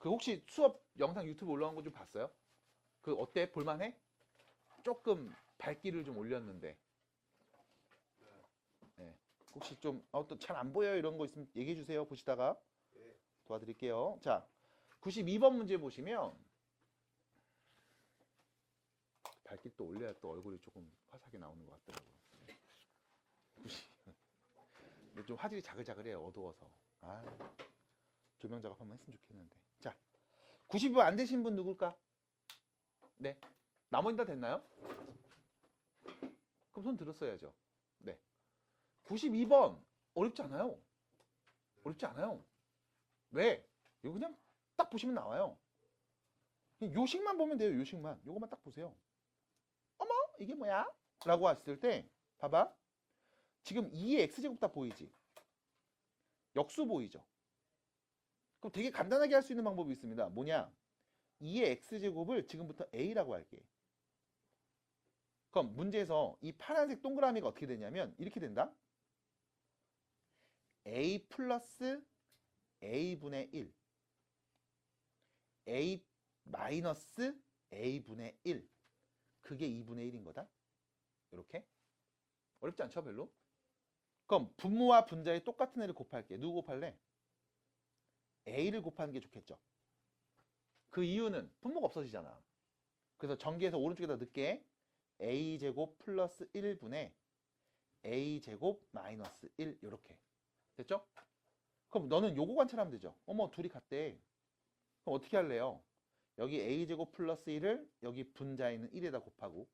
그 혹시 수업 영상 유튜브 올라온 거 좀 봤어요? 그 어때? 볼만해? 조금 밝기를 좀 올렸는데. 네. 혹시 좀 또 잘 안 보여요 이런 거 있으면 얘기해 주세요. 보시다가 도와드릴게요. 자, 92번 문제 보시면 밝기 또 올려야 또 얼굴이 조금 화사하게 나오는 것 같더라고요. 90. 근데 좀 화질이 자글자글해요. 어두워서. 아, 조명 작업 한번 했으면 좋겠는데. 자, 92번 안 되신 분 누굴까? 네. 나머지 다 됐나요? 그럼 손 들었어야죠. 네. 92번 어렵지 않아요. 어렵지 않아요. 왜? 이거 그냥 딱 보시면 나와요. 요식만 보면 돼요. 요식만. 요것만 딱 보세요. 어머 이게 뭐야? 라고 했을 때 봐봐. 지금 2의 x제곱 다 보이지? 역수 보이죠? 그럼 되게 간단하게 할 수 있는 방법이 있습니다. 뭐냐? 2의 x제곱을 지금부터 a라고 할게. 그럼 문제에서 이 파란색 동그라미가 어떻게 되냐면 이렇게 된다. a 플러스 a분의 1 a 마이너스 a분의 1 그게 2분의 1인 거다. 이렇게. 어렵지 않죠 별로? 그럼 분모와 분자에 똑같은 애를 곱할게. 누구 곱할래? a를 곱하는 게 좋겠죠. 그 이유는 분모가 없어지잖아. 그래서 전개해서 오른쪽에다 넣을게. a제곱 플러스 1분의 a제곱 마이너스 1 이렇게. 됐죠? 그럼 너는 요거 관찰하면 되죠. 어머 둘이 같대. 그럼 어떻게 할래요? 여기 a제곱 플러스 1을 여기 분자에 있는 1에다 곱하고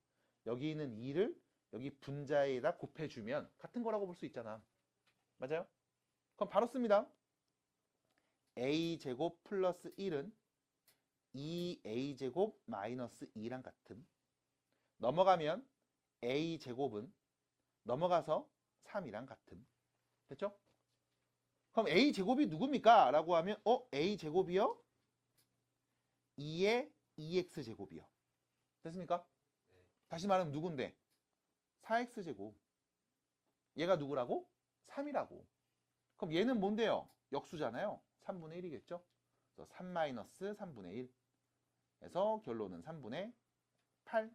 여기 있는 2를 여기 분자에다 곱해주면 같은 거라고 볼 수 있잖아. 맞아요? 그럼 바로 씁니다. a제곱 플러스 1은 2a제곱 마이너스 2랑 같음. 넘어가면 a제곱은 넘어가서 3이랑 같음. 됐죠? 그럼 a제곱이 누굽니까? 라고 하면 a제곱이요? 2의 2x제곱이요. 됐습니까? 다시 말하면 누군데? 4x제곱. 얘가 누구라고? 3이라고. 그럼 얘는 뭔데요? 역수잖아요. 3분의 1이겠죠? 그래서 3 마이너스 3분의 1 해서 결론은 3분의 8.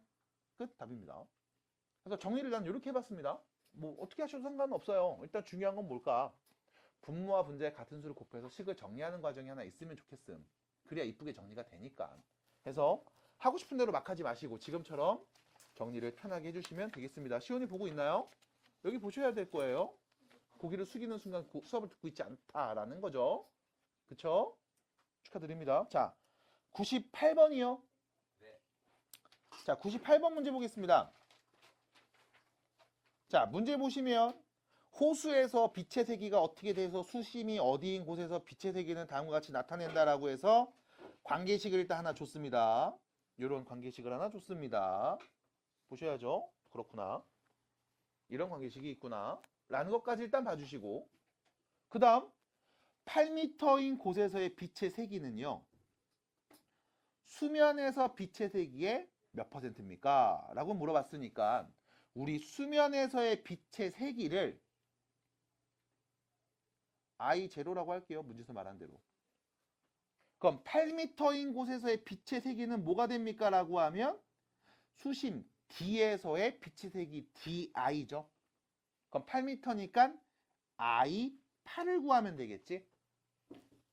끝 답입니다. 그래서 정리를 난 이렇게 해봤습니다. 뭐 어떻게 하셔도 상관없어요. 일단 중요한 건 뭘까? 분모와 분자의 같은 수를 곱해서 식을 정리하는 과정이 하나 있으면 좋겠음. 그래야 이쁘게 정리가 되니까. 해서 하고 싶은 대로 막 하지 마시고 지금처럼 정리를 편하게 해주시면 되겠습니다. 시온이 보고 있나요? 여기 보셔야 될 거예요. 고개를 숙이는 순간 수업을 듣고 있지 않다라는 거죠. 그쵸? 축하드립니다. 자, 98번이요. 네. 자, 98번 문제 보겠습니다. 자, 문제 보시면 호수에서 빛의 세기가 어떻게 돼서 수심이 어디인 곳에서 빛의 세기는 다음과 같이 나타낸다라고 해서 관계식을 일단 하나 줬습니다. 이런 관계식을 하나 줬습니다. 보셔야죠. 그렇구나. 이런 관계식이 있구나. 라는 것까지 일단 봐주시고 그 다음 8m인 곳에서의 빛의 세기는요. 수면에서 빛의 세기의 몇 %입니까? 라고 물어봤으니까 우리 수면에서의 빛의 세기를 I0라고 할게요. 문제에서 말한 대로. 그럼 8m인 곳에서의 빛의 세기는 뭐가 됩니까? 라고 하면 수심 D에서의 빛의 세기 DI죠. 그럼 8m니까 I8을 구하면 되겠지?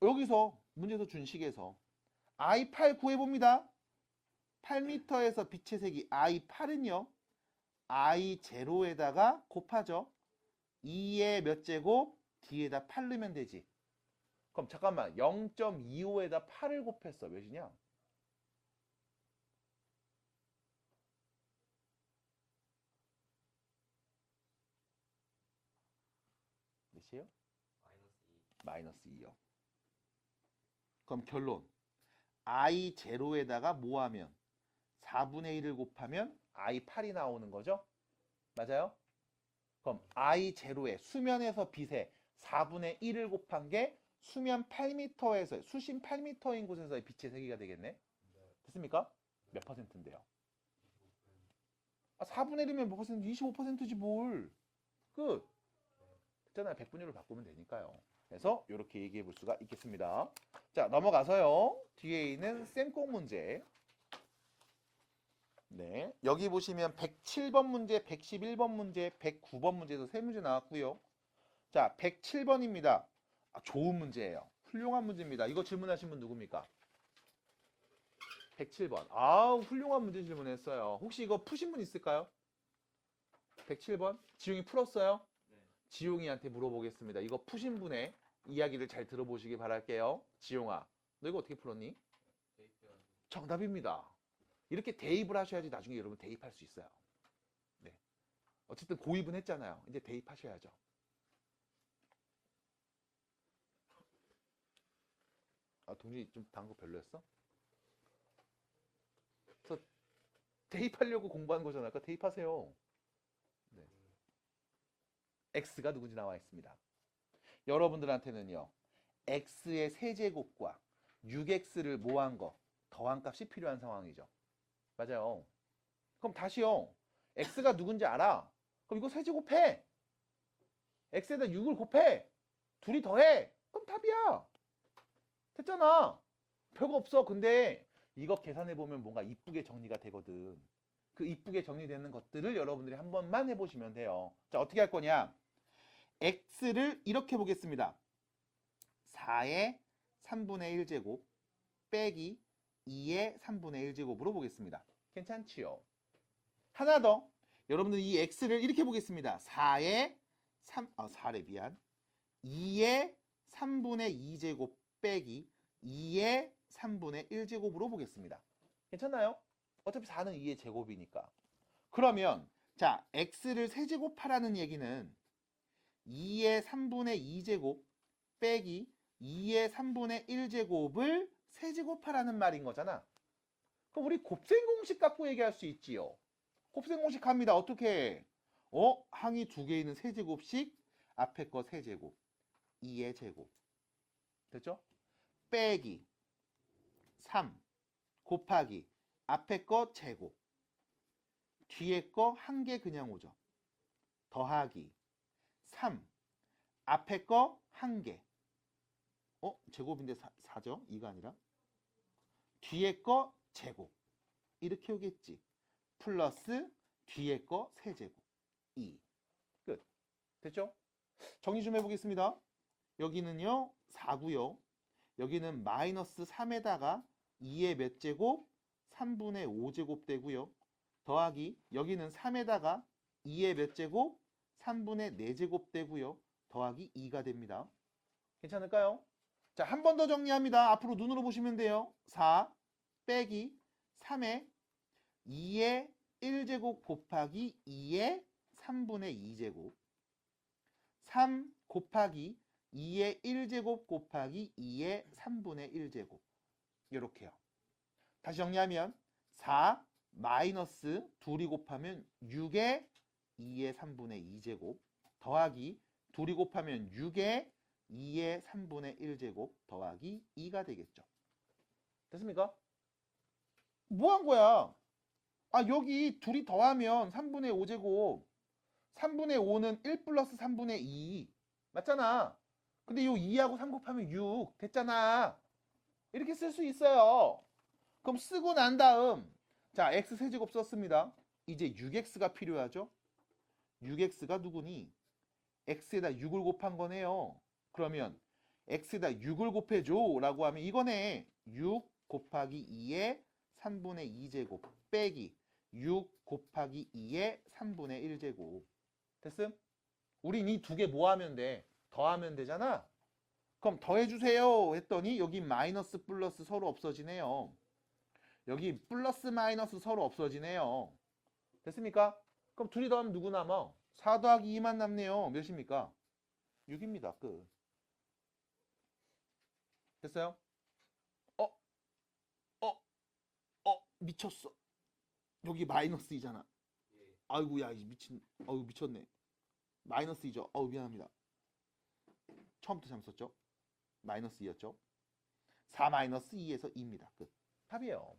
여기서 문제에서 준 식에서 I8 구해봅니다. 8m에서 빛의 세기 I8은요. I0에다가 곱하죠. 2의 몇 제곱? D에다 8 넣으면 되지. 그럼 잠깐만 0.25에다 8을 곱했어. 몇이냐? 몇이에요? 마이너스 2요. 그럼 결론 I0에다가 뭐 하면 4분의 1을 곱하면 I8이 나오는 거죠? 맞아요? 그럼 I0에 수면에서 빛에 4분의 1을 곱한 게 수면 8m에서 수심 8m인 곳에서의 빛의 세기가 되겠네. 됐습니까? 몇 %인데요? 4분의 1이면 몇 %? 25%지 뭘. 끝. 됐잖아요. 100분율을 바꾸면 되니까요. 그래서 이렇게 얘기해 볼 수가 있겠습니다. 자, 넘어가서요. 뒤에 있는 쌤꼭 문제. 네, 여기 보시면 107번 문제, 111번 문제, 109번 문제에서 세 문제 나왔고요. 자, 107번입니다. 좋은 문제예요. 훌륭한 문제입니다. 이거 질문하신 분 누굽니까? 107번. 훌륭한 문제 질문했어요. 혹시 이거 푸신 분 있을까요? 107번? 지용이 풀었어요? 네. 지용이한테 물어보겠습니다. 이거 푸신 분의 이야기를 잘 들어보시기 바랄게요. 지용아, 너 이거 어떻게 풀었니? 정답입니다. 이렇게 대입을 하셔야지 나중에 여러분 대입할 수 있어요. 네. 어쨌든 고입은 했잖아요. 이제 대입하셔야죠. 동준이 좀 단거 별로였어? 그래서 대입하려고 공부하는 거잖아요. 그러니까 대입하세요. 네. x가 누군지 나와 있습니다. 여러분들한테는요. x의 세제곱과 6x를 모한 거, 더한 값이 필요한 상황이죠. 맞아요. 그럼 다시요. x가 누군지 알아. 그럼 이거 세제곱해. x에다 6을 곱해. 둘이 더해. 그럼 답이야. 됐잖아. 별거 없어. 근데 이거 계산해보면 뭔가 이쁘게 정리가 되거든. 그 이쁘게 정리되는 것들을 여러분들이 한 번만 해보시면 돼요. 자, 어떻게 할 거냐. x를 이렇게 보겠습니다. 4의 3분의 1제곱 빼기 2의 3분의 1제곱으로 보겠습니다. 괜찮지요? 하나 더. 여러분들 이 x를 이렇게 보겠습니다. 4의 4래 미안. 2의 3분의 2제곱 빼기 2의 3분의 1제곱으로 보겠습니다. 괜찮나요? 어차피 4는 2의 제곱이니까. 그러면 자, x를 세제곱하라는 얘기는 2의 3분의 2제곱 빼기 2의 3분의 1제곱을 세제곱하라는 말인 거잖아. 그럼 우리 곱셈 공식 갖고 얘기할 수 있지요. 곱셈 공식 합니다. 어떻게? 항이 두 개 있는 세제곱씩 앞에 거 세제곱 2의 제곱 됐죠? 빼기 3 곱하기 앞에 거 제곱 뒤에 거 한 개 그냥 오죠. 더하기 3 앞에 거 한 개 제곱인데 4죠? 2가 아니라 뒤에 거 제곱 이렇게 오겠지. 플러스 뒤에 거 세제곱 2 끝. 됐죠? 정리 좀 해보겠습니다. 여기는요 4고요. 여기는 마이너스 3에다가 2의 몇 제곱? 3분의 5제곱 되고요. 더하기 여기는 3에다가 2의 몇 제곱? 3분의 4제곱 되고요. 더하기 2가 됩니다. 괜찮을까요? 자, 한 번 더 정리합니다. 앞으로 눈으로 보시면 돼요. 4 빼기 3의 2의 1제곱 곱하기 2의 3분의 2제곱 3 곱하기 2의 1제곱 곱하기 2의 3분의 1제곱 이렇게요. 다시 정리하면 4 마이너스 2이 곱하면 6의 2의 3분의 2제곱 더하기 2이 곱하면 6의 2의 3분의 1제곱 더하기 2가 되겠죠. 됐습니까? 뭐 한 거야? 여기 둘이 더하면 3분의 5제곱 3분의 5는 1 플러스 3분의 2 맞잖아. 근데 이 2하고 3 곱하면 6 됐잖아. 이렇게 쓸 수 있어요. 그럼 쓰고 난 다음 자 x 세제곱 썼습니다. 이제 6x가 필요하죠. 6x가 누구니? x에다 6을 곱한 거네요. 그러면 x에다 6을 곱해줘 라고 하면 이거네. 6 곱하기 2의 3분의 2제곱 빼기 6 곱하기 2의 3분의 1제곱 됐음? 우린 이 두 개 뭐 하면 돼? 더하면 되잖아. 그럼 더해주세요 했더니 여기 마이너스 플러스 서로 없어지네요. 여기 플러스 마이너스 서로 없어지네요. 됐습니까? 그럼 둘이 더하면 누구 남아? 4 더하기 2만 남네요. 몇입니까? 6입니다. 끝. 됐어요? 미쳤어. 여기 마이너스 2잖아. 아이고 야 미쳤네. 마이너스 2죠. 미안합니다. 처음부터 잘못 썼죠? 마이너스 2였죠? 4 마이너스 2에서 2입니다. 끝. 답이에요.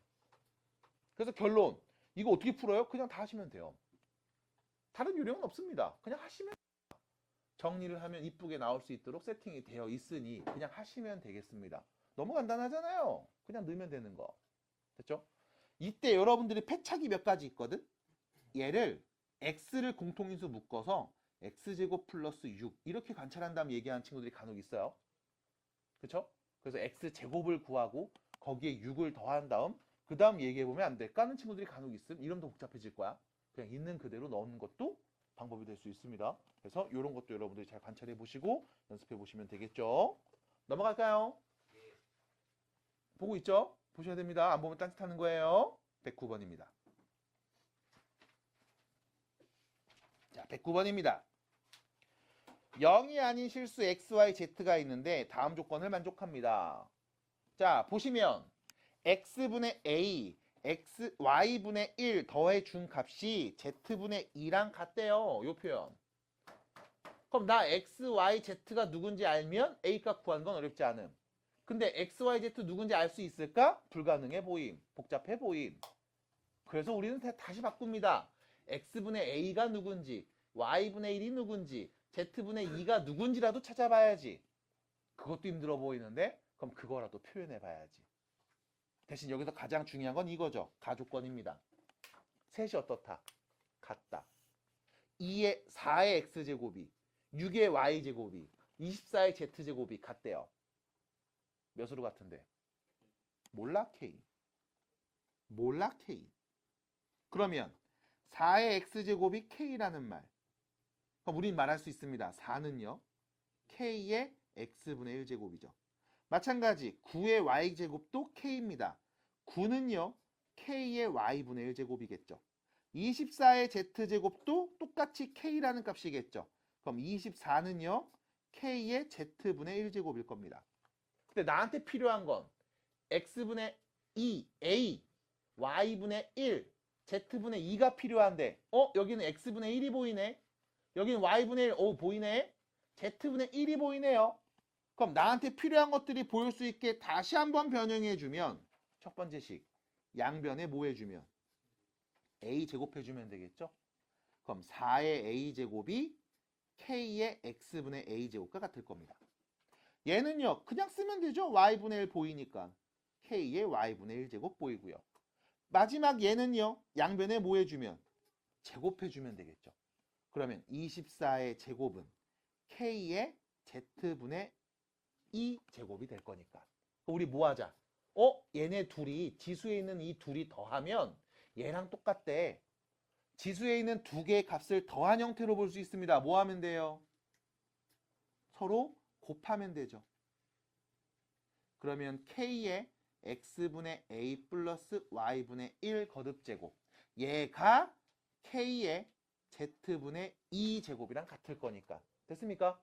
그래서 결론. 이거 어떻게 풀어요? 그냥 다 하시면 돼요. 다른 요령은 없습니다. 그냥 하시면 돼요. 정리를 하면 이쁘게 나올 수 있도록 세팅이 되어 있으니 그냥 하시면 되겠습니다. 너무 간단하잖아요. 그냥 넣으면 되는 거. 됐죠? 이때 여러분들이 패착이 몇 가지 있거든? 얘를 x를 공통인수 묶어서 x제곱 플러스 6 이렇게 관찰한 다음 얘기하는 친구들이 간혹 있어요. 그쵸? 그래서 x제곱을 구하고 거기에 6을 더한 다음 그 다음 얘기해보면 안 될까 하는 친구들이 간혹 있음. 이름도 복잡해질 거야. 그냥 있는 그대로 넣는 것도 방법이 될 수 있습니다. 그래서 이런 것도 여러분들이 잘 관찰해 보시고 연습해 보시면 되겠죠. 넘어갈까요? 보고 있죠? 보셔야 됩니다. 안 보면 딴짓하는 거예요. 109번입니다. 자, 109번입니다. 0이 아닌 실수 x, y, z가 있는데 다음 조건을 만족합니다. 자, 보시면 x분의 a, y분의 1 더해 준 값이 z분의 2랑 같대요. 요 표현. 그럼 나 x, y, z가 누군지 알면 a 값 구하는 건 어렵지 않음. 근데 x, y, z 누군지 알 수 있을까? 불가능해 보임. 복잡해 보임. 그래서 우리는 다시 바꿉니다. x분의 a가 누군지, y분의 1이 누군지, z분의 2가 누군지라도 찾아봐야지. 그것도 힘들어 보이는데 그럼 그거라도 표현해 봐야지. 대신 여기서 가장 중요한 건 이거죠. 가조건입니다. 셋이 어떻다? 같다. 4의 x제곱이 6의 y제곱이 24의 z제곱이 같대요. 몇으로 같은데? 몰라 K. 몰라 K. 그러면 4의 x제곱이 K라는 말. 그럼 우린 말할 수 있습니다. 4는요. K의 x분의 1제곱이죠. 마찬가지 9의 y제곱도 K입니다. 9는요. K의 y분의 1제곱이겠죠. 24의 z제곱도 똑같이 K라는 값이겠죠. 그럼 24는요. K의 z분의 1제곱일 겁니다. 근데 나한테 필요한 건 x분의 2, a, y분의 1, z분의 2가 필요한데 여기는 x분의 1이 보이네. 여기는 y분의 1, 보이네. z분의 1이 보이네요. 그럼 나한테 필요한 것들이 보일 수 있게 다시 한번 변형해주면 첫 번째 식 양변에 뭐 해주면 a 제곱해주면 되겠죠. 그럼 4의 a제곱이 k의 x분의 a제곱과 같을 겁니다. 얘는요 그냥 쓰면 되죠. y분의 1 보이니까 k의 y분의 1제곱 보이고요. 마지막 얘는요 양변에 뭐 해주면 제곱해주면 되겠죠. 그러면 24의 제곱은 k의 z분의 2제곱이 될 거니까 우리 뭐 하자? 얘네 둘이 지수에 있는 이 둘이 더하면 얘랑 똑같대. 지수에 있는 두 개의 값을 더한 형태로 볼 수 있습니다. 뭐 하면 돼요? 서로 곱하면 되죠. 그러면 k의 x분의 a 플러스 y분의 1 거듭제곱 얘가 k의 z분의 2제곱이랑 같을 거니까 됐습니까?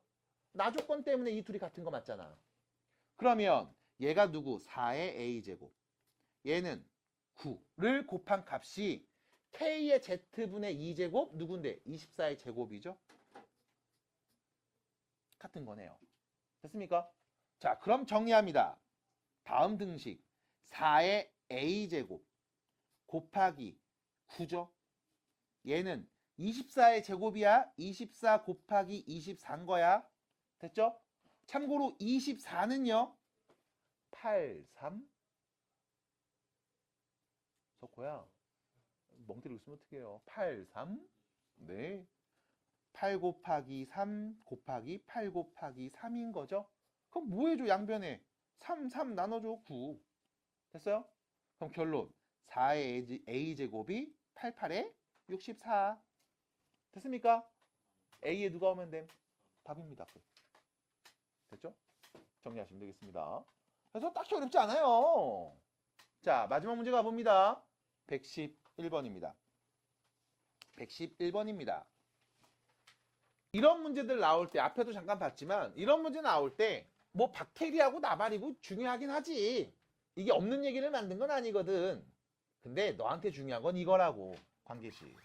나 조건 때문에 이 둘이 같은 거 맞잖아. 그러면 얘가 누구? 4의 a제곱 얘는 9를 곱한 값이 k의 z분의 2제곱 누군데? 24의 제곱이죠. 같은 거네요. 됐습니까? 자, 그럼 정리합니다. 다음 등식 4의 a제곱 곱하기 9죠. 얘는 24의 제곱이야. 24 곱하기 24인 거야. 됐죠? 참고로 24는요. 8, 3 석호야. 멍 때리고 있으면 어떡해요. 8, 3 네. 8 곱하기 3 곱하기 8 곱하기 3인 거죠. 그럼 뭐 해줘 양변에 3, 3 나눠줘 9 됐어요? 그럼 결론 4의 a제곱이 88에 64 됐습니까? a에 누가 오면 됨? 답입니다. 됐죠? 정리하시면 되겠습니다. 그래서 딱히 어렵지 않아요. 자, 마지막 문제 가봅니다. 111번입니다. 111번입니다. 이런 문제들 나올 때 앞에도 잠깐 봤지만 이런 문제 나올 때 뭐 박테리아고 나발이고 중요하긴 하지. 이게 없는 얘기를 만든 건 아니거든. 근데 너한테 중요한 건 이거라고. 관계식.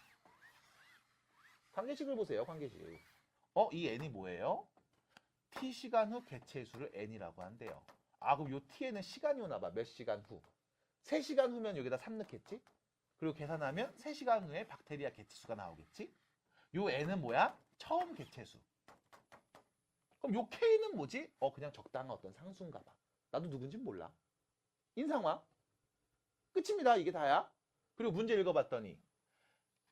관계식을 보세요. 관계식. 이 n이 뭐예요? t시간 후 개체의 수를 n이라고 한대요. 아, 그럼 요 t에는 시간이 오나 봐. 몇 시간 후. 3시간 후면 여기다 3 넣겠지? 그리고 계산하면 3시간 후에 박테리아 개체수가 나오겠지? 요 n은 뭐야? 처음 개체수. 그럼 요 K는 뭐지? 그냥 적당한 어떤 상수인가 봐. 나도 누군지 몰라. 인상화. 끝입니다. 이게 다야. 그리고 문제 읽어봤더니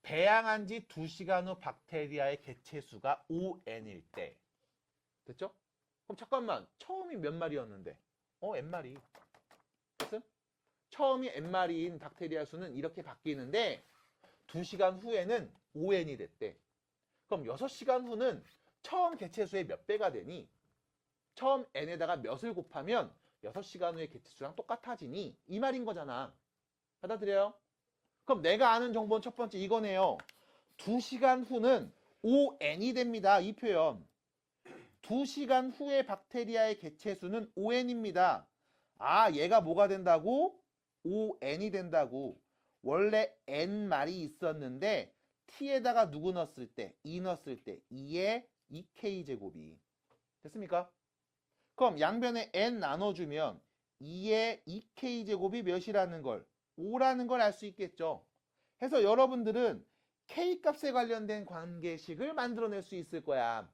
배양한 지 2시간 후 박테리아의 개체수가 5n일 때. 됐죠? 그럼 잠깐만. 처음이 몇 마리였는데? n마리. 됐어? 처음이 n마리인 박테리아 수는 이렇게 바뀌는데 2시간 후에는 5n이 됐대. 그럼 6시간 후는 처음 개체수의 몇 배가 되니? 처음 n에다가 몇을 곱하면 6시간 후의 개체수랑 똑같아지니? 이 말인 거잖아. 받아들여요? 그럼 내가 아는 정보는 첫 번째 이거네요. 2시간 후는 5n이 됩니다. 이 표현. 2시간 후에 박테리아의 개체수는 5n입니다. 아, 얘가 뭐가 된다고? 5n이 된다고. 원래 n마리 있었는데 t에다가 누구 넣었을 때? 2 넣었을 때 2의 2k제곱이. 됐습니까? 그럼 양변에 n 나눠주면 2의 2k제곱이 몇이라는 걸? 5라는 걸 알 수 있겠죠. 해서 여러분들은 K값에 관련된 관계식을 만들어낼 수 있을 거야.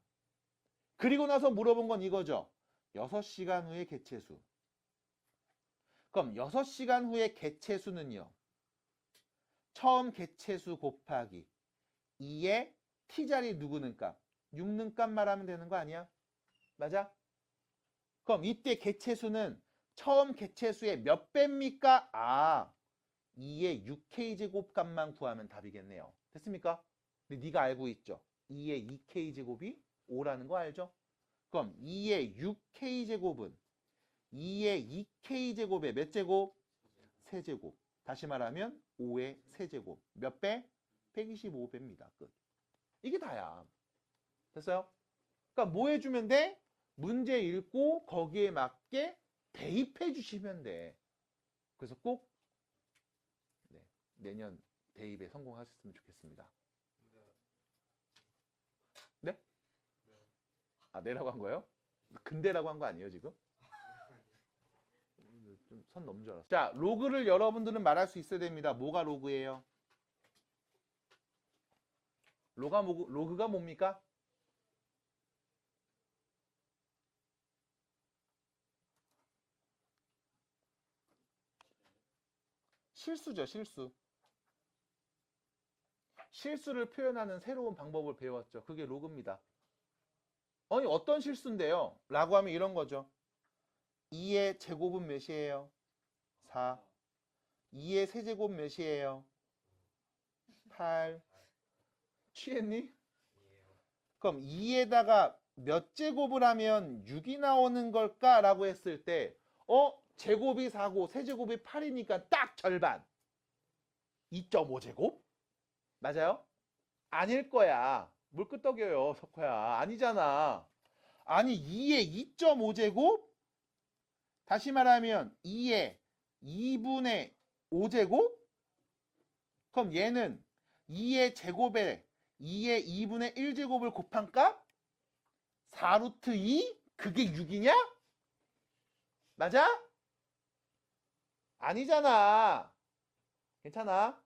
그리고 나서 물어본 건 이거죠. 6시간 후의 개체수. 그럼 6시간 후의 개체수는요. 처음 개체수 곱하기 2의 t자리 누구는 값? 6는 값 말하면 되는 거 아니야? 맞아? 그럼 이때 개체수는 처음 개체수의 몇 배입니까? 2의 6k제곱 값만 구하면 답이겠네요. 됐습니까? 근데 네가 알고 있죠? 2의 2k제곱이 5라는 거 알죠? 그럼 2의 6k제곱은 2의 2k제곱의 몇 제곱? 세제곱. 다시 말하면 5의 세제곱. 몇 배? 125배입니다. 끝. 이게 다야. 됐어요? 그러니까 뭐 해주면 돼? 문제 읽고 거기에 맞게 대입해 주시면 돼. 그래서 꼭 내년 대입에 성공하셨으면 좋겠습니다. 네? 내라고 한 거예요? 근데라고 한 거 아니에요 지금? 좀 선 넘은 줄 알았어. 자, 로그를 여러분들은 말할 수 있어야 됩니다. 뭐가 로그예요? 로그가 뭡니까? 실수죠, 실수. 실수를 표현하는 새로운 방법을 배웠죠. 그게 로그입니다. 아니, 어떤 실수인데요? 라고 하면 이런 거죠. 2의 제곱은 몇이에요? 4. 2의 세제곱 몇이에요? 8. 취했니? 그럼 2에다가 몇 제곱을 하면 6이 나오는 걸까? 라고 했을 때 제곱이 4고 세제곱이 8이니까 딱 절반. 2.5제곱? 맞아요? 아닐 거야. 물 끄떡여요, 석호야. 아니잖아. 아니, 2의 2.5제곱? 다시 말하면 2의 2분의 5제곱? 그럼 얘는 2의 제곱에 2의 2분의 1제곱을 곱한 값? 4루트 2? 그게 6이냐? 맞아? 아니잖아. 괜찮아?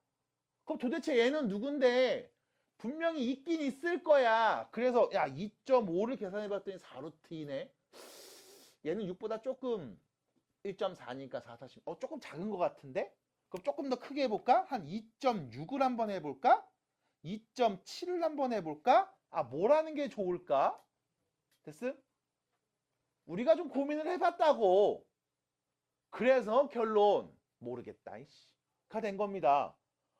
그럼 도대체 얘는 누군데? 분명히 있긴 있을 거야. 그래서 야 2.5를 계산해봤더니 4루트 2네. 얘는 6보다 조금 1.4니까 4, 40. 조금 작은 것 같은데? 그럼 조금 더 크게 해볼까? 한 2.6을 한번 해볼까? 2.7을 한번 해볼까? 뭐라는 게 좋을까? 됐음? 우리가 좀 고민을 해봤다고. 그래서 결론 모르겠다. 가 된 겁니다.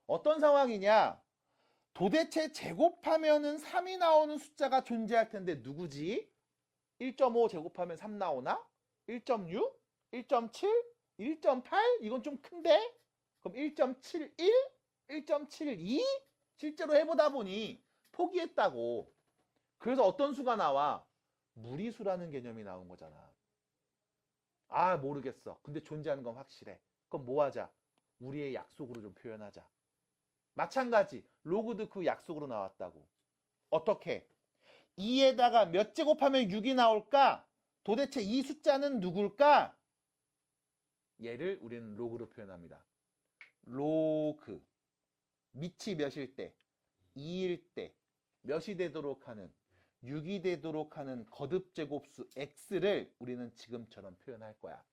어떤 상황이냐? 도대체 제곱하면은 3이 나오는 숫자가 존재할 텐데 누구지? 1.5 제곱하면 3 나오나? 1.6? 1.7? 1.8? 이건 좀 큰데? 그럼 1.71? 1.72? 실제로 해보다 보니 포기했다고. 그래서 어떤 수가 나와? 무리수라는 개념이 나온 거잖아. 모르겠어. 근데 존재하는 건 확실해. 그럼 뭐 하자? 우리의 약속으로 좀 표현하자. 마찬가지. 로그도 그 약속으로 나왔다고. 어떻게? 2에다가 몇 제곱하면 6이 나올까? 도대체 이 숫자는 누굴까? 얘를 우리는 로그로 표현합니다. 로그. 밑이 몇일 때? 2일 때. 몇이 되도록 하는? 6이 되도록 하는 거듭 제곱수 x를 우리는 지금처럼 표현할 거야.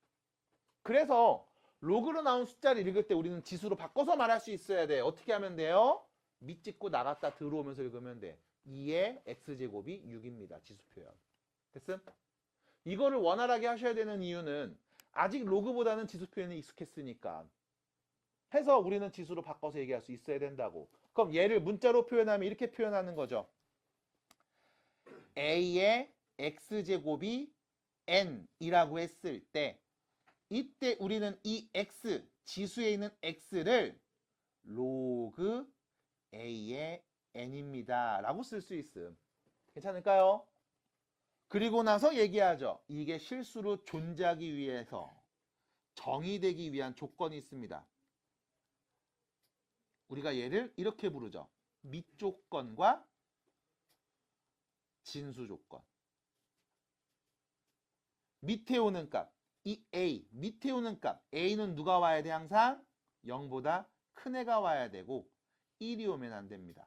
그래서 로그로 나온 숫자를 읽을 때 우리는 지수로 바꿔서 말할 수 있어야 돼. 어떻게 하면 돼요? 밑 짚고 나갔다 들어오면서 읽으면 돼. 2의 x제곱이 6입니다. 지수 표현. 됐음? 이거를 원활하게 하셔야 되는 이유는 아직 로그보다는 지수 표현이 익숙했으니까. 해서 우리는 지수로 바꿔서 얘기할 수 있어야 된다고. 그럼 얘를 문자로 표현하면 이렇게 표현하는 거죠. a의 x제곱이 n이라고 했을 때 이때 우리는 이 x, 지수에 있는 x를 로그 a의 n입니다 라고 쓸 수 있음. 괜찮을까요? 그리고 나서 얘기하죠. 이게 실수로 존재하기 위해서 정의되기 위한 조건이 있습니다. 우리가 얘를 이렇게 부르죠. 밑조건과 진수조건. 밑에 오는 값, 이 a, 밑에 오는 값, a는 누가 와야 돼? 항상 0보다 큰 애가 와야 되고 1이 오면 안 됩니다.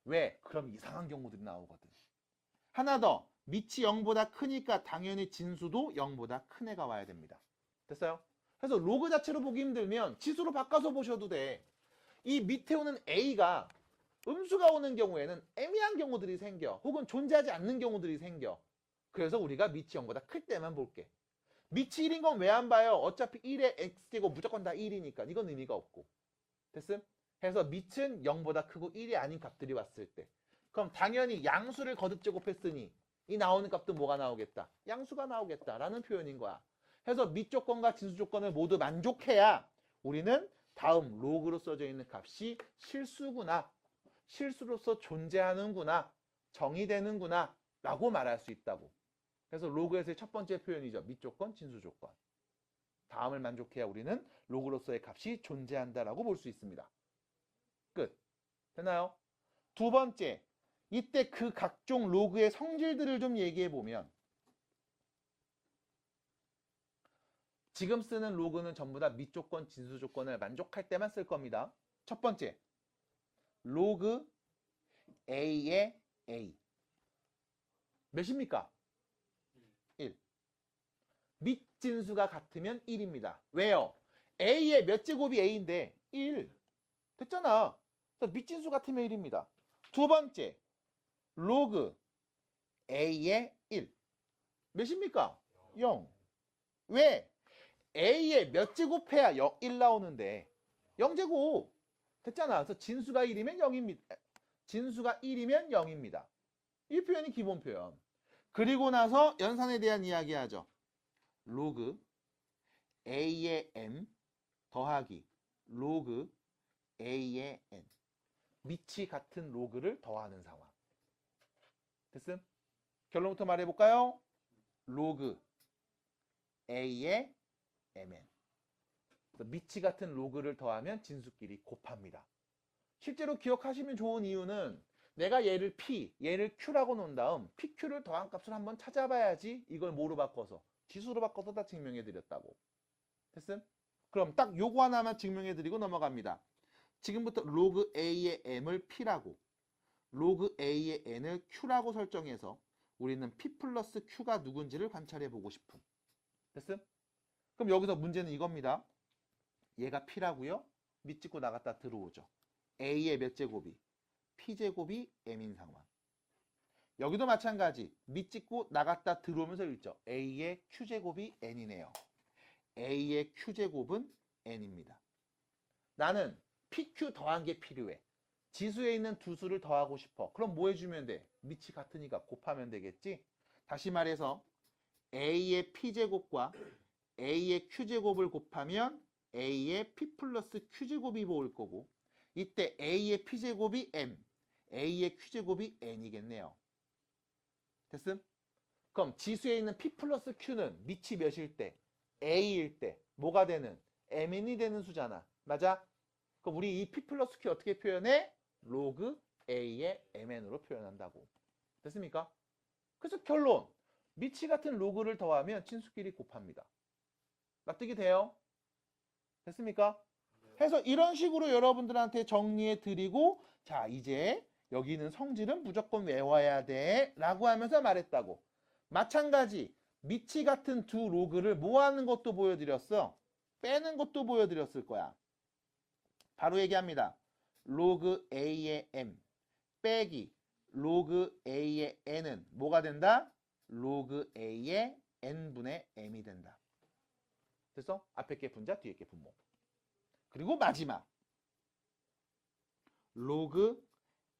왜? 그럼 이상한 경우들이 나오거든. 하나 더, 밑이 0보다 크니까 당연히 진수도 0보다 큰 애가 와야 됩니다. 됐어요? 그래서 로그 자체로 보기 힘들면 지수로 바꿔서 보셔도 돼. 이 밑에 오는 a가 음수가 오는 경우에는 애매한 경우들이 생겨. 혹은 존재하지 않는 경우들이 생겨. 그래서 우리가 밑이 0보다 클 때만 볼게. 밑이 1인 건 왜 안 봐요? 어차피 1의 x제곱 무조건 다 1이니까 이건 의미가 없고. 됐음? 해서 밑은 0보다 크고 1이 아닌 값들이 왔을 때 그럼 당연히 양수를 거듭 제곱했으니 이 나오는 값도 뭐가 나오겠다? 양수가 나오겠다라는 표현인 거야. 해서 밑 조건과 진수 조건을 모두 만족해야 우리는 다음 로그로 써져 있는 값이 실수구나, 실수로서 존재하는구나, 정의되는구나 라고 말할 수 있다고. 그래서 로그에서의 첫 번째 표현이죠. 밑 조건, 진수 조건. 다음을 만족해야 우리는 로그로서의 값이 존재한다라고 볼 수 있습니다. 끝. 됐나요? 두 번째, 이때 그 각종 로그의 성질들을 좀 얘기해 보면 지금 쓰는 로그는 전부 다 밑 조건, 진수 조건을 만족할 때만 쓸 겁니다. 첫 번째, 로그 a의 a. 몇입니까? 1. 밑 진수가 같으면 1입니다. 왜요? a의 몇 제곱이 a인데 1. 됐잖아. 그래서 밑 진수 같으면 1입니다. 두 번째, 로그 a의 1. 몇입니까? 0. 왜? a의 몇 제곱해야 1 나오는데 0제곱. 됐잖아. 그래서 진수가 1이면 0입니다. 진수가 1이면 0입니다. 이 표현이 기본 표현. 그리고 나서 연산에 대한 이야기 하죠. 로그 a의 m 더하기 로그 a의 n. 밑이 같은 로그를 더하는 상황. 됐음? 결론부터 말해볼까요? 로그 a의 mn. 밑이 같은 로그를 더하면 진수끼리 곱합니다. 실제로 기억하시면 좋은 이유는 내가 얘를 p, 얘를 q라고 놓은 다음 pq를 더한 값을 한번 찾아봐야지 이걸 뭐로 바꿔서? 지수로 바꿔서 다 증명해드렸다고. 됐음? 그럼 딱 요거 하나만 증명해드리고 넘어갑니다. 지금부터 로그 a의 m을 p라고 로그 a의 n을 q라고 설정해서 우리는 p 플러스 q가 누군지를 관찰해 보고 싶음. 됐음? 그럼 여기서 문제는 이겁니다. 얘가 p라고요. 밑 짚고 나갔다 들어오죠. a의 몇 제곱이? p제곱이 m인 상황. 여기도 마찬가지. 밑 짚고 나갔다 들어오면서 읽죠. a의 q제곱이 n이네요. a의 q제곱은 n입니다. 나는 pq 더한 게 필요해. 지수에 있는 두 수를 더하고 싶어. 그럼 뭐 해주면 돼? 밑이 같으니까 곱하면 되겠지? 다시 말해서 a의 p제곱과 a의 q제곱을 곱하면 a의 p 플러스 q제곱이 모을 거고 이때 a의 p제곱이 m, a의 q제곱이 n이겠네요. 됐음? 그럼 지수에 있는 p 플러스 q는 밑이 몇일 때? a일 때 뭐가 되는? mn이 되는 수잖아. 맞아? 그럼 우리 이 p 플러스 q 어떻게 표현해? 로그 a의 mn으로 표현한다고. 됐습니까? 그래서 결론. 밑이 같은 로그를 더하면 친수끼리 곱합니다. 납득이 돼요? 됐습니까? 해서 이런 식으로 여러분들한테 정리해 드리고 자 이제 여기는 성질은 무조건 외워야 돼 라고 하면서 말했다고. 마찬가지 미치 같은 두 로그를 모아는 것도 보여드렸어. 빼는 것도 보여드렸을 거야. 바로 얘기합니다. 로그 A의 M 빼기 로그 A의 N은 뭐가 된다? 로그 A의 N분의 M이 된다. 됐어? 앞에 게 분자, 뒤에 게 분모. 그리고 마지막 로그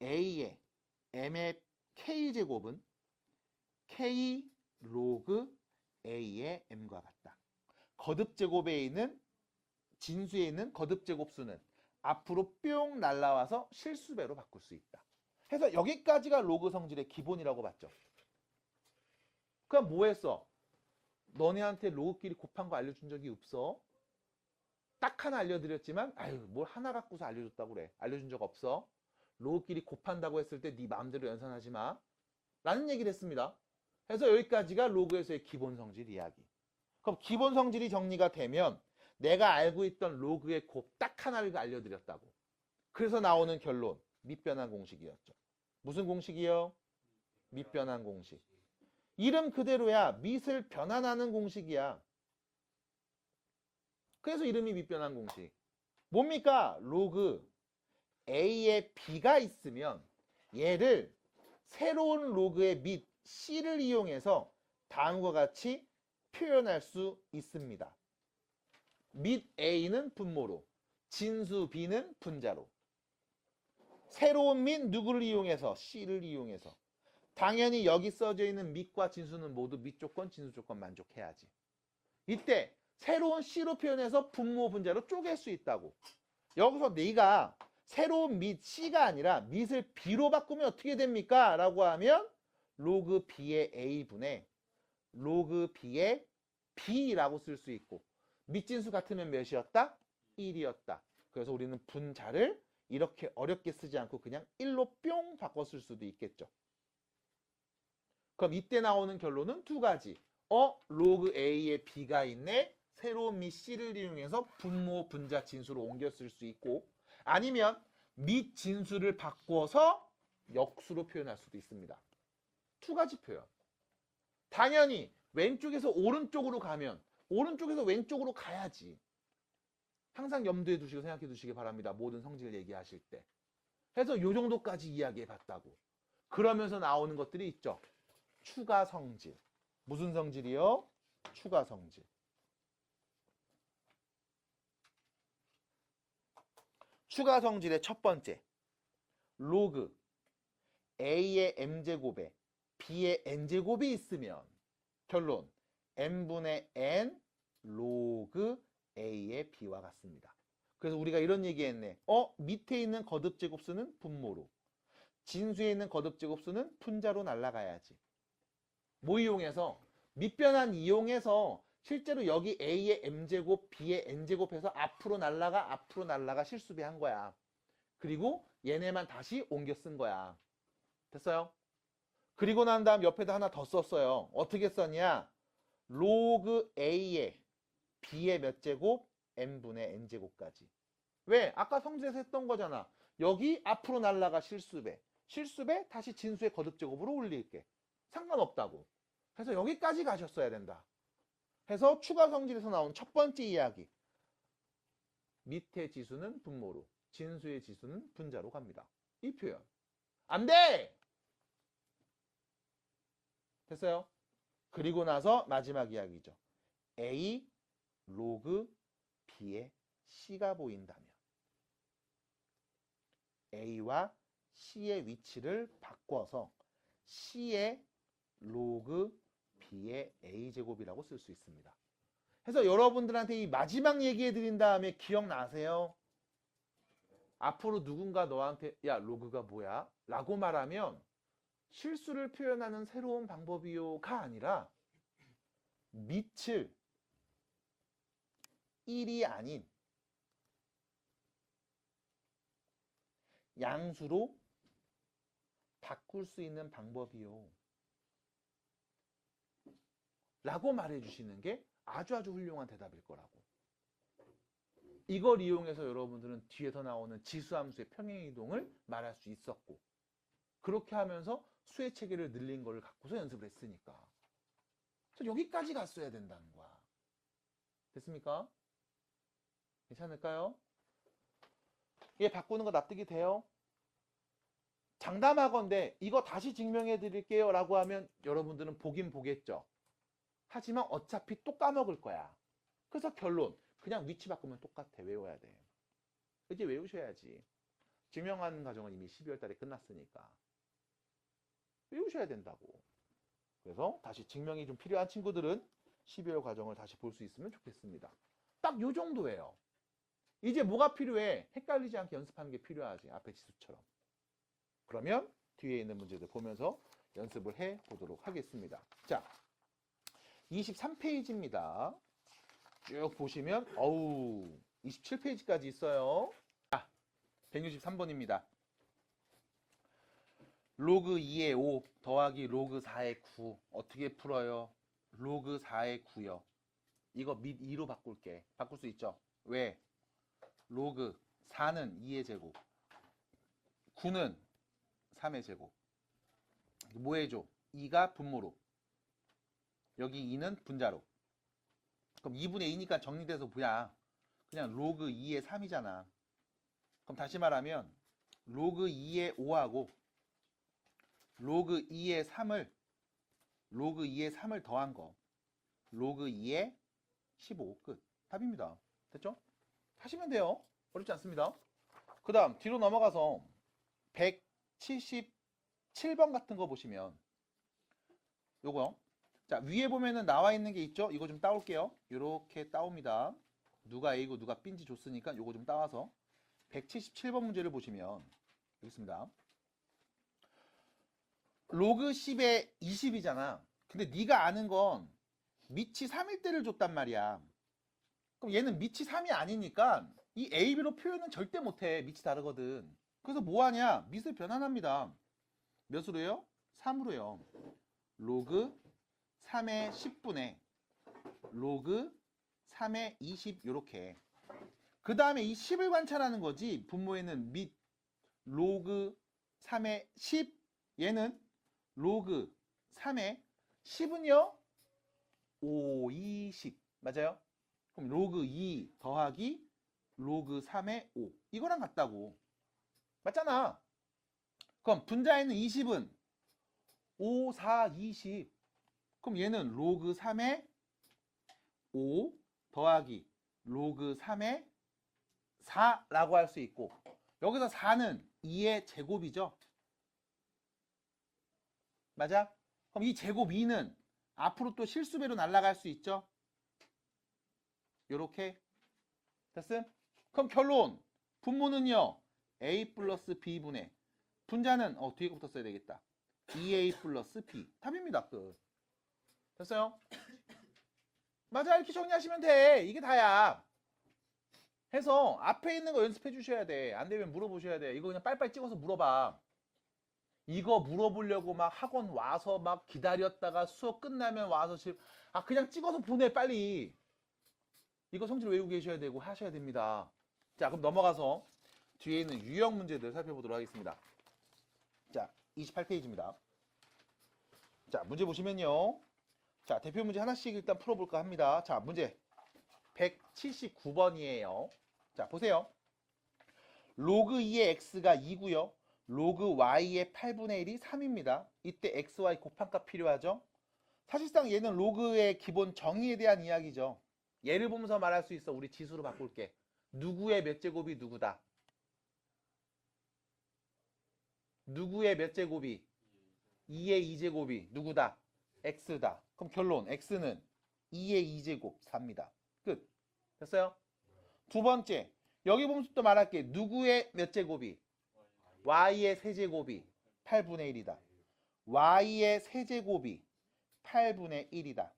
A의 M의 K제곱은 K 로그 A의 M과 같다. 거듭제곱에 있는 진수에 있는 거듭제곱수는 앞으로 뿅 날라와서 실수배로 바꿀 수 있다. 해서 여기까지가 로그 성질의 기본이라고 봤죠. 그럼 뭐 했어? 너네한테 로그끼리 곱한 거 알려준 적이 없어? 딱 하나 알려드렸지만 아유 뭘 하나 갖고서 알려줬다고 그래. 알려준 적 없어. 로그끼리 곱한다고 했을 때 네 마음대로 연산하지 마. 라는 얘기를 했습니다. 그래서 여기까지가 로그에서의 기본 성질 이야기. 그럼 기본 성질이 정리가 되면 내가 알고 있던 로그의 곱 딱 하나를 알려드렸다고. 그래서 나오는 결론 밑변환 공식이었죠. 무슨 공식이요? 밑변환 공식. 이름 그대로야. 밑을 변환하는 공식이야. 그래서 이름이 밑변환 공식. 뭡니까? 로그 A에 B가 있으면 얘를 새로운 로그의 밑 C를 이용해서 다음과 같이 표현할 수 있습니다. 밑 A는 분모로, 진수 B는 분자로. 새로운 밑 누구를 이용해서? C를 이용해서. 당연히 여기 써져 있는 밑과 진수는 모두 밑 조건, 진수 조건 만족해야지. 이때 새로운 C로 표현해서 분모, 분자로 쪼갤 수 있다고. 여기서 네가 새로운 밑 C가 아니라 밑을 B로 바꾸면 어떻게 됩니까? 라고 하면 로그 B의 A분의 로그 B의 B라고 쓸 수 있고 밑진수 같으면 몇이었다? 1이었다. 그래서 우리는 분자를 이렇게 어렵게 쓰지 않고 그냥 1로 뿅 바꿔 쓸 수도 있겠죠. 그럼 이때 나오는 결론은 두 가지. 로그 A에 B가 있네. 새로운 밑 C를 이용해서 분모, 분자, 진수로 옮겨 쓸 수 있고 아니면 밑 진수를 바꿔서 역수로 표현할 수도 있습니다. 두 가지 표현. 당연히 왼쪽에서 오른쪽으로 가면 오른쪽에서 왼쪽으로 가야지. 항상 염두에 두시고 생각해 두시기 바랍니다. 모든 성질 얘기하실 때. 해서 요 정도까지 이야기해 봤다고. 그러면서 나오는 것들이 있죠. 추가 성질. 무슨 성질이요? 추가 성질. 추가 성질의 첫 번째. 로그 A의 M제곱에 B의 N제곱이 있으면 결론 N분의 N 로그 A의 B와 같습니다. 그래서 우리가 이런 얘기했네. 밑에 있는 거듭제곱수는 분모로 진수에 있는 거듭제곱수는 분자로 날아가야지. 뭐 이용해서? 밑변환 이용해서 실제로 여기 A의 M제곱 B의 N제곱 해서 앞으로 날아가 실수배 한 거야. 그리고 얘네만 다시 옮겨 쓴 거야. 됐어요? 그리고 난 다음 옆에다 하나 더 썼어요. 어떻게 썼냐? 로그 A의 B의 몇 제곱? N분의 N제곱까지. 왜? 아까 성질에서 했던 거잖아. 여기 앞으로 날아가 실수배. 실수배 다시 진수의 거듭제곱으로 올릴게. 상관없다고. 그래서 여기까지 가셨어야 된다. 해서 추가 성질에서 나온 첫 번째 이야기. 밑의 지수는 분모로, 진수의 지수는 분자로 갑니다. 이 표현. 안 돼! 됐어요? 그리고 나서 마지막 이야기죠. A 로그 B의 C가 보인다면 A와 C의 위치를 바꿔서 C의 로그 B의 A제곱이라고 쓸 수 있습니다. 그래서 여러분들한테 이 마지막 얘기해 드린 다음에 기억나세요? 앞으로 누군가 너한테 야 로그가 뭐야? 라고 말하면 실수를 표현하는 새로운 방법이요가 아니라 밑을 1이 아닌 양수로 바꿀 수 있는 방법이요. 라고 말해주시는 게 아주 훌륭한 대답일 거라고. 이걸 이용해서 여러분들은 뒤에서 나오는 지수함수의 평행이동을 말할 수 있었고 그렇게 하면서 수의 체계를 늘린 걸 갖고서 연습을 했으니까. 그래서 여기까지 갔어야 된다는 거야. 됐습니까? 괜찮을까요? 얘 바꾸는 거 납득이 돼요? 장담하건대 이거 다시 증명해 드릴게요 라고 하면 여러분들은 보긴 보겠죠. 하지만 어차피 또 까먹을 거야. 그래서 결론, 그냥 위치 바꾸면 똑같아. 외워야 돼. 이제 외우셔야지. 증명하는 과정은 이미 12월 달에 끝났으니까 외우셔야 된다고. 그래서 다시 증명이 좀 필요한 친구들은 12월 과정을 다시 볼 수 있으면 좋겠습니다. 딱 요 정도예요. 이제 뭐가 필요해? 헷갈리지 않게 연습하는 게 필요하지. 앞에 지수처럼. 그러면 뒤에 있는 문제들 보면서 연습을 해 보도록 하겠습니다. 자, 23페이지입니다. 쭉 보시면 27페이지까지 있어요. 163번입니다. 로그 2의 5 더하기 로그 4의 9 어떻게 풀어요? 로그 4의 9요. 이거 밑 2로 바꿀게. 바꿀 수 있죠? 왜? 로그 4는 2의 제곱, 9는 3의 제곱. 뭐 해줘? 2가 분모로, 여기 2는 분자로. 그럼 2분의 2니까 정리돼서 뭐야? 그냥 로그 2의 3이잖아. 그럼 다시 말하면 로그 2의 5하고 로그 2의 3을 더한 거. 로그 2의 15 끝. 답입니다. 됐죠? 하시면 돼요. 어렵지 않습니다. 그 다음 뒤로 넘어가서 177번 같은 거 보시면 요거요. 자, 위에 보면은 나와 있는 게 있죠? 이거 좀 따올게요. 요렇게 따옵니다. 누가 A고 누가 B인지 줬으니까 요거 좀 따와서 177번 문제를 보시면 여기 있습니다. 로그 10에 20이잖아. 근데 네가 아는 건 밑이 3일 때를 줬단 말이야. 그럼 얘는 밑이 3이 아니니까 이 A, B로 표현은 절대 못해. 밑이 다르거든. 그래서 뭐하냐? 밑을 변환합니다. 몇으로 해요? 3으로 해요. 로그 3의 10분의 로그 3의 20 요렇게. 그 다음에 이 10을 관찰하는 거지. 분모에는 밑 로그 3의 10, 얘는 로그 3의 10은요 5, 20 맞아요? 그럼 로그 2 더하기 로그 3의 5 이거랑 같다고. 맞잖아. 그럼 분자에는 20은 5, 4, 20. 그럼 얘는 로그 3의 5 더하기 로그 3의 4라고 할 수 있고, 여기서 4는 2의 제곱이죠. 맞아? 그럼 이 제곱 2는 앞으로 또 실수배로 날아갈 수 있죠. 요렇게 됐음? 그럼 결론, 분모는요 A 플러스 B분의, 분자는 뒤에 것부터 써야 되겠다. 2A 플러스 B. 답입니다. 끝. 됐어요? 맞아. 이렇게 정리하시면 돼. 이게 다야. 해서 앞에 있는 거 연습해 주셔야 돼. 안 되면 물어보셔야 돼. 이거 그냥 빨리빨리 찍어서 물어봐. 이거 물어보려고 막 학원 와서 막 기다렸다가 수업 끝나면 와서 그냥 찍어서 보내 빨리. 이거 성질 외우고 계셔야 되고 하셔야 됩니다. 자, 그럼 넘어가서 뒤에 있는 유형 문제들 살펴보도록 하겠습니다. 자, 28페이지입니다. 자, 문제 보시면요. 자, 대표 문제 하나씩 일단 풀어볼까 합니다. 자, 문제 179번이에요. 자, 보세요. 로그 2의 x가 2고요. 로그 y의 8분의 1이 3입니다. 이때 x, y 곱한값 필요하죠. 사실상 얘는 로그의 기본 정의에 대한 이야기죠. 예를 보면서 말할 수 있어. 우리 지수로 바꿀게. 누구의 몇 제곱이 누구다? 누구의 몇 제곱이? 2의 2제곱이 누구다? x다. 그럼 결론, x는 2의 2제곱 4입니다. 끝. 됐어요? 두 번째, 여기 보면서 또 말할게. 누구의 몇 제곱이? y의 세제곱이 8분의 1이다. y의 세제곱이 8분의 1이다.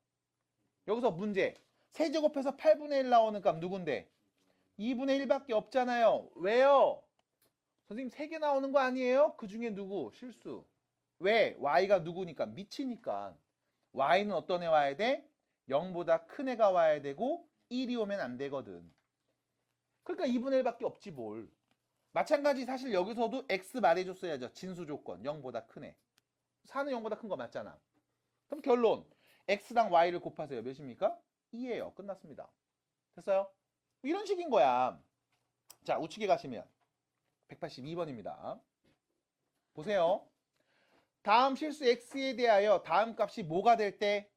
여기서 문제, 세제곱해서 8분의 1 나오는 값 누군데? 2분의 1밖에 없잖아요. 왜요? 선생님 3개 나오는 거 아니에요? 그 중에 누구? 실수. 왜? y가 누구니까? 미치니까. y는 어떤 애 와야 돼? 0보다 큰 애가 와야 되고 1이 오면 안 되거든. 그러니까 2분의 1밖에 없지 뭘. 마찬가지 사실 여기서도 x 말해줬어야죠. 진수 조건 0보다 큰 애. 4는 0보다 큰 거 맞잖아. 그럼 결론 x랑 y를 곱하세요. 몇입니까? 2예요. 끝났습니다. 됐어요? 이런 식인 거야. 자, 우측에 가시면 182번입니다. 보세요. 다음 실수 x에 대하여 다음 값이 뭐가 될 때?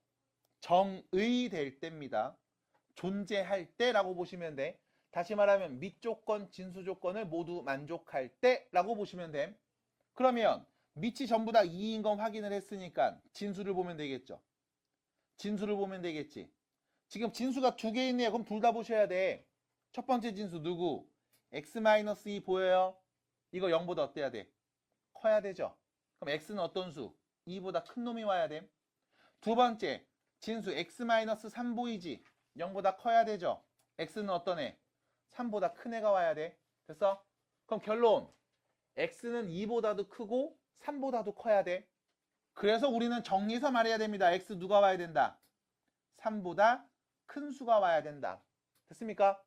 정의될 때입니다. 존재할 때라고 보시면 돼. 다시 말하면 밑조건, 진수조건을 모두 만족할 때라고 보시면 돼. 그러면 밑이 전부 다 2인 건 확인을 했으니까 진수를 보면 되겠죠. 진수를 보면 되겠지. 지금 진수가 2개 있네요. 그럼 둘 다 보셔야 돼. 첫 번째 진수 누구? x-2 보여요? 이거 0보다 어때야 돼? 커야 되죠. 그럼 x는 어떤 수? 2보다 큰 놈이 와야 돼. 두 번째 진수 x-3 보이지? 0보다 커야 되죠. x는 어떤 애? 3보다 큰 애가 와야 돼. 됐어? 그럼 결론 x는 2보다도 크고 3보다도 커야 돼. 그래서 우리는 정리해서 말해야 됩니다. x 누가 와야 된다? 3보다 큰 수가 와야 된다. 됐습니까?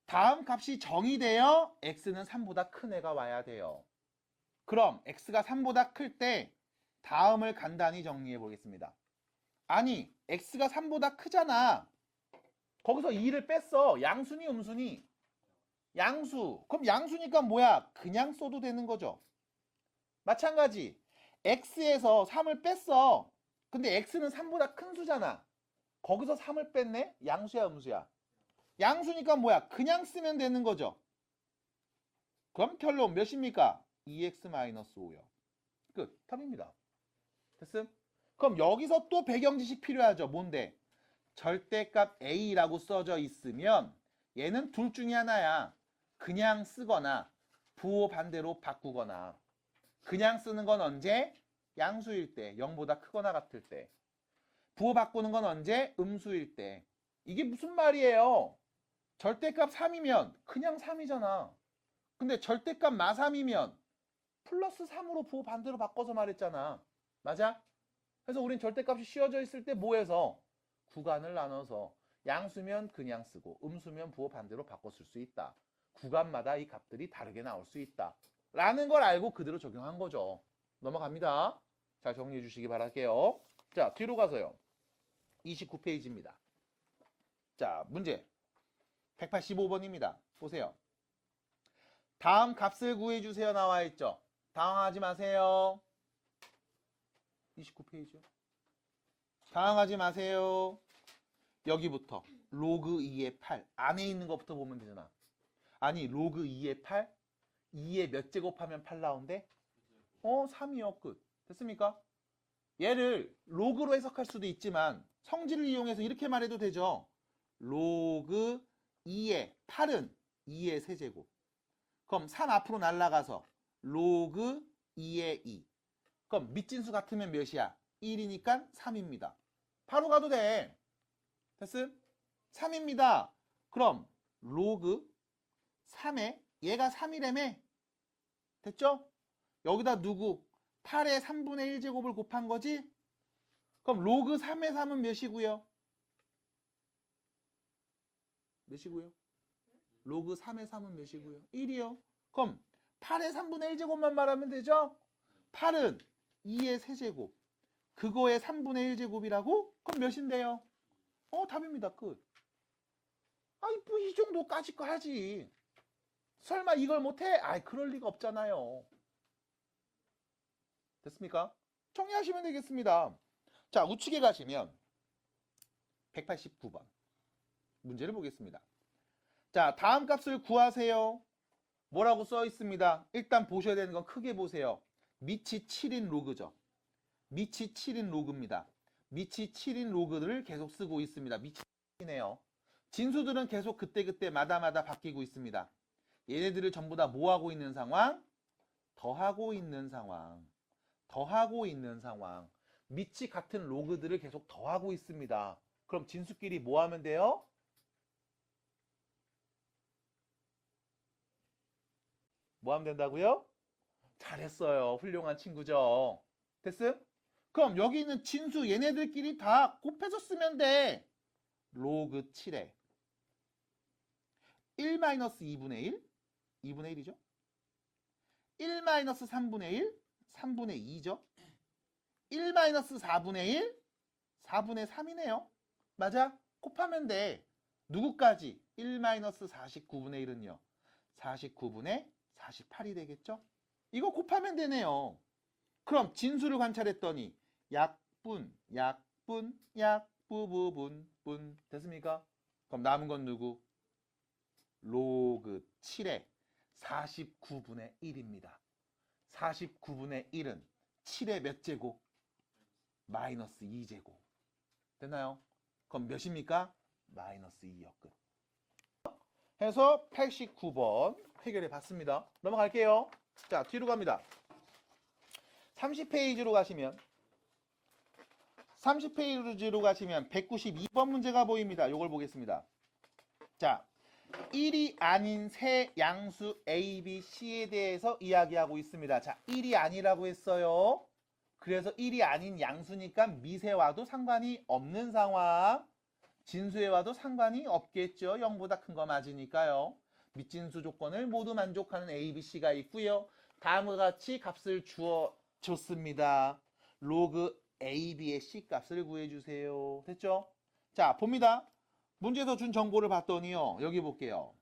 다음 값이 정의되어 x는 3보다 큰 애가 와야 돼요. 그럼 x가 3보다 클 때 다음을 간단히 정리해 보겠습니다. 아니 x가 3보다 크잖아. 거기서 2를 뺐어. 양수니 음수니? 양수. 그럼 양수니까 뭐야? 그냥 써도 되는 거죠. 마찬가지 x에서 3을 뺐어. 근데 x는 3보다 큰 수잖아. 거기서 3을 뺐네? 양수야 음수야? 양수니까 뭐야? 그냥 쓰면 되는 거죠. 그럼 결론 몇입니까? 2x-5요. 끝. 답입니다. 됐음? 그럼 여기서 또 배경지식 필요하죠. 뭔데? 절대값 a라고 써져 있으면 얘는 둘 중에 하나야. 그냥 쓰거나 부호 반대로 바꾸거나. 그냥 쓰는 건 언제? 양수일 때, 0보다 크거나 같을 때. 부호 바꾸는 건 언제? 음수일 때. 이게 무슨 말이에요? 절대값 3이면 그냥 3이잖아. 근데 절대값 마3이면 플러스 3으로 부호 반대로 바꿔서 말했잖아. 맞아? 그래서 우린 절대값이 씌워져 있을 때 뭐해서? 구간을 나눠서 양수면 그냥 쓰고 음수면 부호 반대로 바꿔 쓸 수 있다. 구간마다 이 값들이 다르게 나올 수 있다. 라는 걸 알고 그대로 적용한 거죠. 넘어갑니다. 잘 정리해 주시기 바랄게요. 자, 뒤로 가서요. 29페이지입니다. 자, 문제 185번입니다. 보세요. 다음 값을 구해주세요 나와 있죠. 당황하지 마세요. 29페이지요. 당황하지 마세요. 여기부터 로그 2의 8 안에 있는 것부터 보면 되잖아. 아니 로그 2의 8? 2의 몇 제곱하면 8 나온대? 3이요. 끝. 됐습니까? 얘를 로그로 해석할 수도 있지만 성질을 이용해서 이렇게 말해도 되죠. 로그 2의 8은 2의 세제곱. 그럼 3 앞으로 날아가서 로그 2의 2. 그럼 밑진수 같으면 몇이야? 1이니까 3입니다. 바로 가도 돼. 됐음? 3입니다. 그럼 로그 3에 얘가 3이라며. 됐죠? 여기다 누구? 8의 3분의 1제곱을 곱한 거지? 그럼 로그 3의 3은 몇이고요? 몇이고요? 로그 3의 3은 몇이고요? 1이요. 그럼 8의 3분의 1제곱만 말하면 되죠? 8은 2의 세제곱. 그거의 3분의 1제곱이라고? 그럼 몇인데요? 답입니다. 끝. 아이, 뭐 이 정도까지 거 하지. 설마 이걸 못해? 아이, 그럴 리가 없잖아요. 됐습니까? 정리하시면 되겠습니다. 자, 우측에 가시면 189번 문제를 보겠습니다. 자, 다음 값을 구하세요. 뭐라고 써 있습니다. 일단 보셔야 되는 건 크게 보세요. 밑이 7인 로그죠. 밑이 7인 로그입니다. 밑이 7인 로그를 계속 쓰고 있습니다. 밑이 7이네요. 진수들은 계속 그때그때마다 바뀌고 있습니다. 얘네들을 전부 다 뭐하고 있는 상황? 더하고 있는 상황. 더하고 있는 상황. 밑이 같은 로그들을 계속 더하고 있습니다. 그럼 진수끼리 뭐 하면 돼요? 뭐 하면 된다고요? 잘했어요. 훌륭한 친구죠. 됐음? 그럼 여기 있는 진수 얘네들끼리 다 곱해서 쓰면 돼. 로그 7에 1-2분의 1, 2분의 1이죠. 1-3분의 1, 3분의 2죠. 1-4분의 1, 4분의 3이네요. 맞아? 곱하면 돼. 누구까지? 1-49분의 1은요. 49분의 48이 되겠죠? 이거 곱하면 되네요. 그럼 진수를 관찰했더니 약분, 약분, 약부부분, 분 됐습니까? 그럼 남은 건 누구? 로그 7의 49분의 1입니다. 49분의 1은 7의 몇 제곱? 마이너스 2제곱. 됐나요? 그럼 몇입니까? 마이너스 2요. 끝. 해서 89번 해결해 봤습니다. 넘어갈게요. 자, 뒤로 갑니다. 30페이지로 가시면 192번 문제가 보입니다. 요걸 보겠습니다. 자, 1이 아닌 세 양수 A, B, C에 대해서 이야기하고 있습니다. 자, 1이 아니라고 했어요. 그래서 1이 아닌 양수니까 미세와도 상관이 없는 상황. 진수에와도 상관이 없겠죠. 0보다 큰 거 맞으니까요. 밑진수 조건을 모두 만족하는 A, B, C가 있고요. 다음과 같이 값을 줬습니다. 로그 A, B의 C 값을 구해주세요. 됐죠? 자, 봅니다. 문제에서 준 정보를 봤더니요. 여기 볼게요.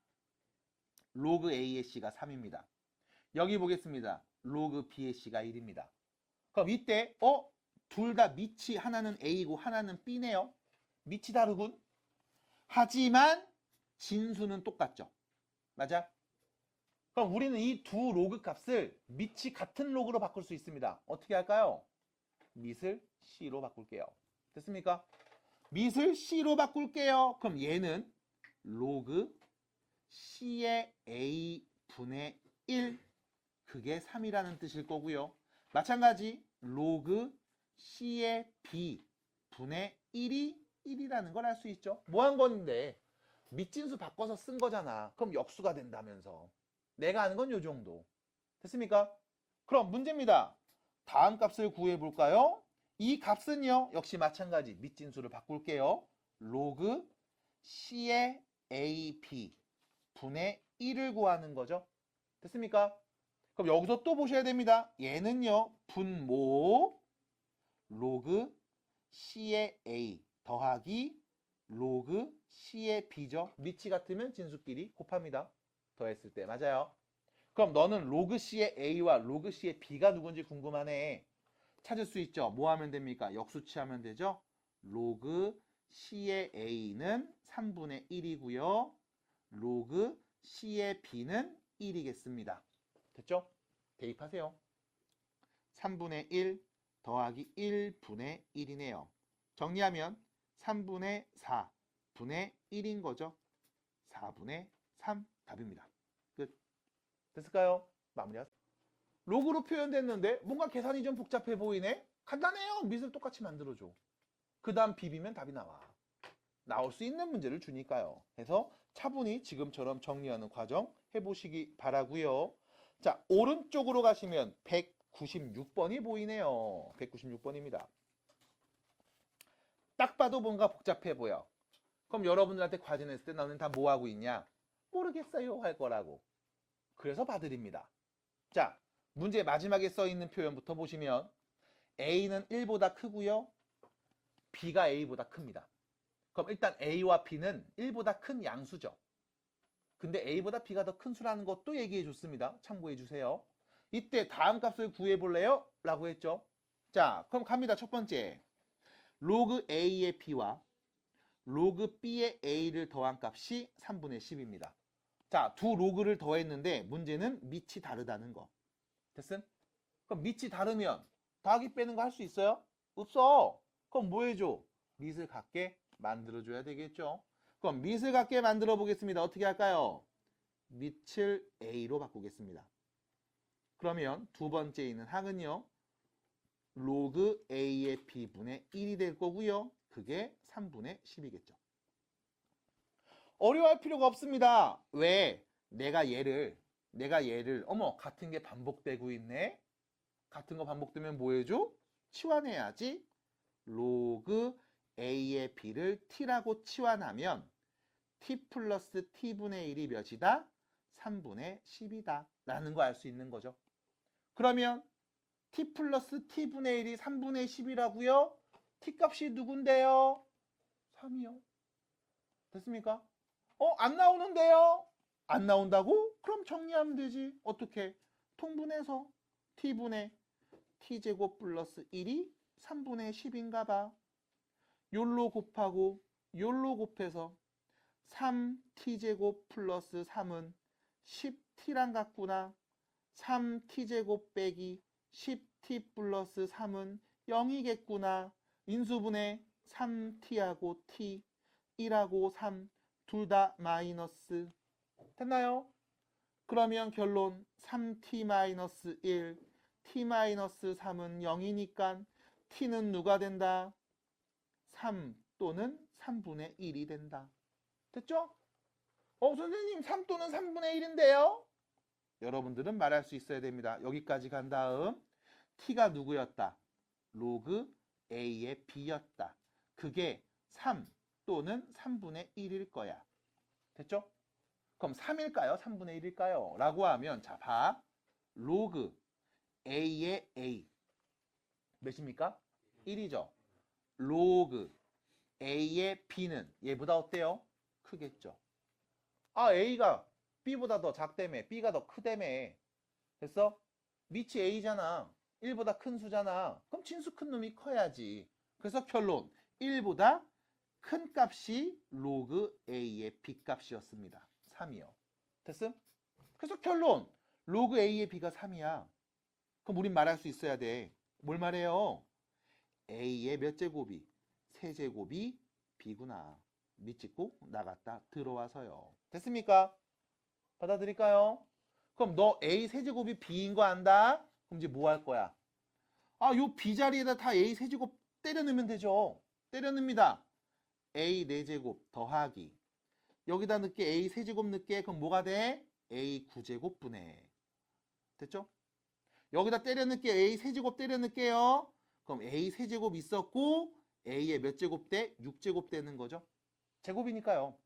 로그 A의 C가 3입니다. 여기 보겠습니다. 로그 B의 C가 1입니다. 그럼 이때 둘 다 밑이 하나는 A고 하나는 B네요. 밑이 다르군. 하지만 진수는 똑같죠. 맞아? 그럼 우리는 이 두 로그 값을 밑이 같은 로그로 바꿀 수 있습니다. 어떻게 할까요? 밑을 C로 바꿀게요. 됐습니까? 밑을 C로 바꿀게요. 그럼 얘는 로그 C의 A분의 1 그게 3이라는 뜻일 거고요. 마찬가지 로그 C의 B분의 1이 1이라는 걸 알 수 있죠. 뭐 한 건데 밑진수 바꿔서 쓴 거잖아. 그럼 역수가 된다면서. 내가 아는 건 요 정도. 됐습니까? 그럼 문제입니다. 다음 값을 구해볼까요? 이 값은요. 역시 마찬가지 밑진수를 바꿀게요. 로그 C의 AB 분의 1을 구하는 거죠. 됐습니까? 그럼 여기서 또 보셔야 됩니다. 얘는요. 분모 로그 C의 A 더하기 로그 C의 B죠. 밑이 같으면 진수끼리 곱합니다. 더했을 때. 맞아요. 그럼 너는 로그 C의 A와 로그 C의 B가 누군지 궁금하네. 찾을 수 있죠. 뭐 하면 됩니까? 역수치하면 되죠. 로그 C의 A는 3분의 1이고요. 로그 C의 B는 1이겠습니다. 됐죠? 대입하세요. 3분의 1 더하기 1분의 1이네요. 정리하면 3분의 4분의 1인 거죠. 4분의 3 답입니다. 끝. 됐을까요? 마무리하세요. 로그로 표현됐는데 뭔가 계산이 좀 복잡해 보이네? 간단해요. 밑을 똑같이 만들어줘. 그 다음 비비면 답이 나와. 나올 수 있는 문제를 주니까요. 그래서 차분히 지금처럼 정리하는 과정 해보시기 바라고요. 자, 오른쪽으로 가시면 196번이 보이네요. 196번입니다. 딱 봐도 뭔가 복잡해 보여. 그럼 여러분들한테 과제 냈을 때 너는 다 뭐 하고 있냐? 모르겠어요 할 거라고. 그래서 봐드립니다. 자, 문제 마지막에 써 있는 표현부터 보시면 A는 1보다 크고요. B가 A보다 큽니다. 그럼 일단 A와 B는 1보다 큰 양수죠. 근데 A보다 B가 더 큰 수라는 것도 얘기해 줬습니다. 참고해 주세요. 이때 다음 값을 구해 볼래요? 라고 했죠. 자, 그럼 갑니다. 첫 번째. 로그 A의 B와 로그 B의 A를 더한 값이 3분의 10입니다. 자, 두 로그를 더했는데 문제는 밑이 다르다는 거. 됐음? 그럼 밑이 다르면 더하기 빼는 거 할 수 있어요? 없어. 그럼 뭐 해줘? 밑을 같게 만들어줘야 되겠죠. 그럼 밑을 같게 만들어 보겠습니다. 어떻게 할까요? 밑을 A로 바꾸겠습니다. 그러면 두 번째 있는 항은요. 로그 A의 B분의 1이 될 거고요. 그게 3분의 10이겠죠. 어려워할 필요가 없습니다. 왜? 내가 얘를 어머 같은 게 반복되고 있네. 같은 거 반복되면 뭐 해줘? 치환해야지. 로그 A의 B를 T라고 치환하면 T 플러스 T분의 1이 몇이다? 3분의 10이다 라는 거 알 수 있는 거죠. 그러면 t 플러스 t분의 1이 3분의 10이라고요? t 값이 누군데요? 3이요. 됐습니까? 안 나오는데요? 안 나온다고? 그럼 정리하면 되지. 어떻게? 통분해서 t분의 t제곱 플러스 1이 3분의 10인가 봐. 요로 곱하고 요로 곱해서 3t제곱 플러스 3은 10t랑 같구나. 3t제곱 빼기 10t 플러스 3은 0이겠구나. 인수분해 3t하고 t, 1하고 3, 둘 다 마이너스. 됐나요? 그러면 결론 3t 마이너스 1, t 마이너스 3은 0이니까 t는 누가 된다? 3 또는 3분의 1이 된다. 됐죠? 선생님 3 또는 3분의 1인데요? 여러분들은 말할 수 있어야 됩니다. 여기까지 간 다음 t가 누구였다? 로그 a의 b였다. 그게 3 또는 3분의 1일 거야. 됐죠? 그럼 3일까요? 3분의 1일까요? 라고 하면 자, 봐. 로그 a의 a 몇입니까? 1이죠. 로그 a의 b는 얘보다 어때요? 크겠죠. a가 b보다 더 작다며, b가 더 크다며. 됐어? 밑이 a잖아. 1보다 큰 수잖아. 그럼 진수 큰 놈이 커야지. 그래서 결론 1보다 큰 값이 로그 a의 b값이었습니다. 3이요. 됐음? 그래서 결론 로그 a의 b가 3이야. 그럼 우린 말할 수 있어야 돼. 뭘 말해요? a의 몇 제곱이? 세제곱이 b구나. 밑짓고 나갔다 들어와서요. 됐습니까? 받아들일까요? 그럼 너 a 세제곱이 b인 거 안다? 그럼 이제 뭐 할 거야? 요 b 자리에다 다 a 세제곱 때려 넣으면 되죠. 때려 넣습니다. a 4제곱 더하기 여기다 넣게 a 세제곱 넣게 그럼 뭐가 돼? a 9제곱분의 됐죠? 여기다 때려 넣게 a 세제곱 때려 넣게요. 그럼 a 세제곱 있었고 a의 몇 제곱 대? 6제곱 되는 거죠. 제곱이니까요.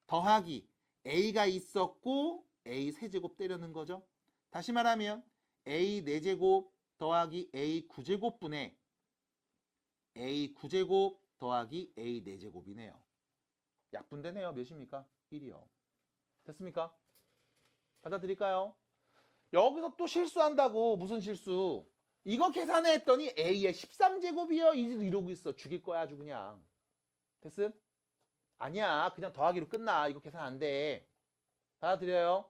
더하기 a가 있었고 a 세제곱 때려 넣은 거죠. 다시 말하면 a 4제곱 더하기 a 9제곱분의 a 9제곱 더하기 a 4제곱이네요. 약분되네요. 몇입니까? 1이요. 됐습니까? 받아들일까요? 여기서 또 실수한다고. 무슨 실수? 이거 계산해 했더니 a의 13제곱이요. 이러고 있어. 죽일 거야 아주 그냥. 됐음? 아니야. 그냥 더하기로 끝나. 이거 계산 안 돼. 받아들여요?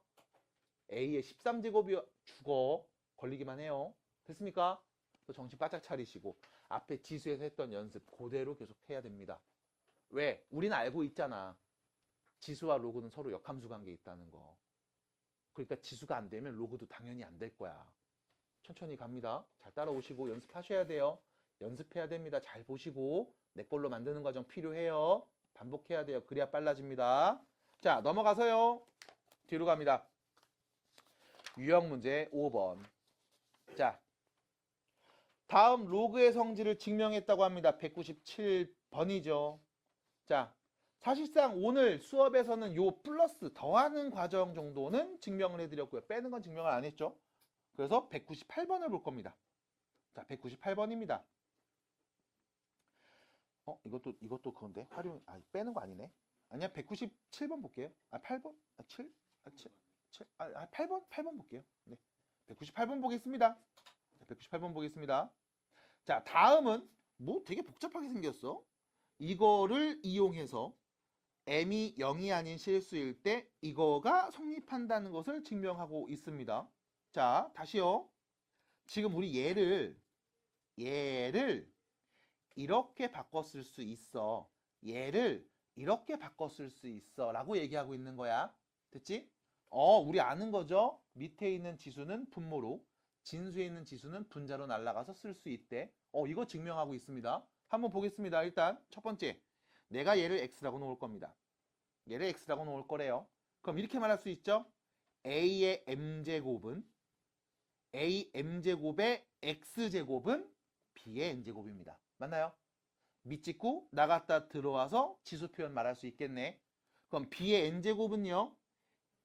a의 13제곱이요. 죽어. 걸리기만 해요. 됐습니까? 또 정신 바짝 차리시고 앞에 지수에서 했던 연습 그대로 계속 해야 됩니다. 왜? 우리는 알고 있잖아. 지수와 로그는 서로 역함수 관계에 있다는 거. 그러니까 지수가 안 되면 로그도 당연히 안 될 거야. 천천히 갑니다. 잘 따라오시고 연습하셔야 돼요. 연습해야 됩니다. 잘 보시고 내 걸로 만드는 과정 필요해요. 반복해야 돼요. 그래야 빨라집니다. 자, 넘어가서요. 뒤로 갑니다. 유형 문제 5번. 자, 다음 로그의 성질을 증명했다고 합니다. 197번이죠. 자, 사실상 오늘 수업에서는 요 플러스 더하는 과정 정도는 증명을 해드렸고요. 빼는 건 증명을 안 했죠. 그래서 198번을 볼 겁니다. 자, 198번입니다. 이것도 그건데 빼는 거 아니네. 아니야, 197번 볼게요. 8번? 8번 볼게요. 네. 198번 보겠습니다. 198번 보겠습니다. 자, 다음은 뭐 되게 복잡하게 생겼어. 이거를 이용해서 m이 0이 아닌 실수일 때 이거가 성립한다는 것을 증명하고 있습니다. 자, 다시요. 지금 우리 얘를 이렇게 바꿨을 수 있어. 얘를 이렇게 바꿨을 수 있어 라고 얘기하고 있는 거야. 됐지? 우리 아는 거죠? 밑에 있는 지수는 분모로, 진수에 있는 지수는 분자로 날아가서 쓸 수 있대. 이거 증명하고 있습니다. 한번 보겠습니다. 일단 첫 번째, 내가 얘를 x라고 놓을 겁니다. 얘를 x라고 놓을 거래요. 그럼 이렇게 말할 수 있죠? a의 m제곱은 a m제곱의 x제곱은 b의 n제곱입니다. 맞나요? 밑짓고 나갔다 들어와서 지수 표현 말할 수 있겠네. 그럼 b의 n제곱은요?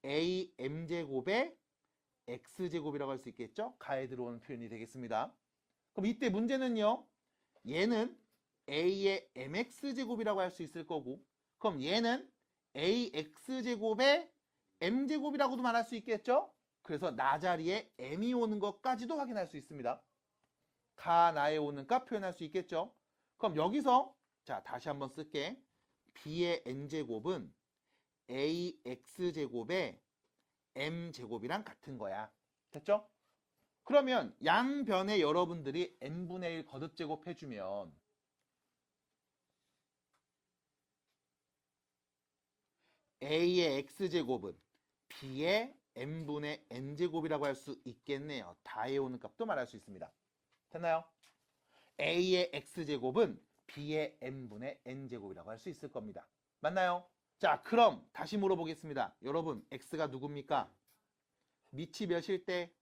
am제곱의 x제곱이라고 할 수 있겠죠? 가에 들어오는 표현이 되겠습니다. 그럼 이때 문제는요. 얘는 a의 mx제곱이라고 할 수 있을 거고, 그럼 얘는 ax제곱의 m제곱이라고도 말할 수 있겠죠? 그래서 나 자리에 m이 오는 것까지도 확인할 수 있습니다. 가 나에 오는 값 표현할 수 있겠죠? 그럼 여기서 자 다시 한번 쓸게. b의 n제곱은 ax제곱의 m제곱이랑 같은 거야. 됐죠? 그러면 양변에 여러분들이 n분의 1 거듭제곱 해주면 a의 x제곱은 b의 n분의 n제곱이라고 할 수 있겠네요. 다에 오는 값도 말할 수 있습니다. 됐나요? a의 x제곱은 b의 n분의 n제곱이라고 할 수 있을 겁니다. 맞나요? 자, 그럼 다시 물어보겠습니다. 여러분, x가 누굽니까? 밑이 몇일 때?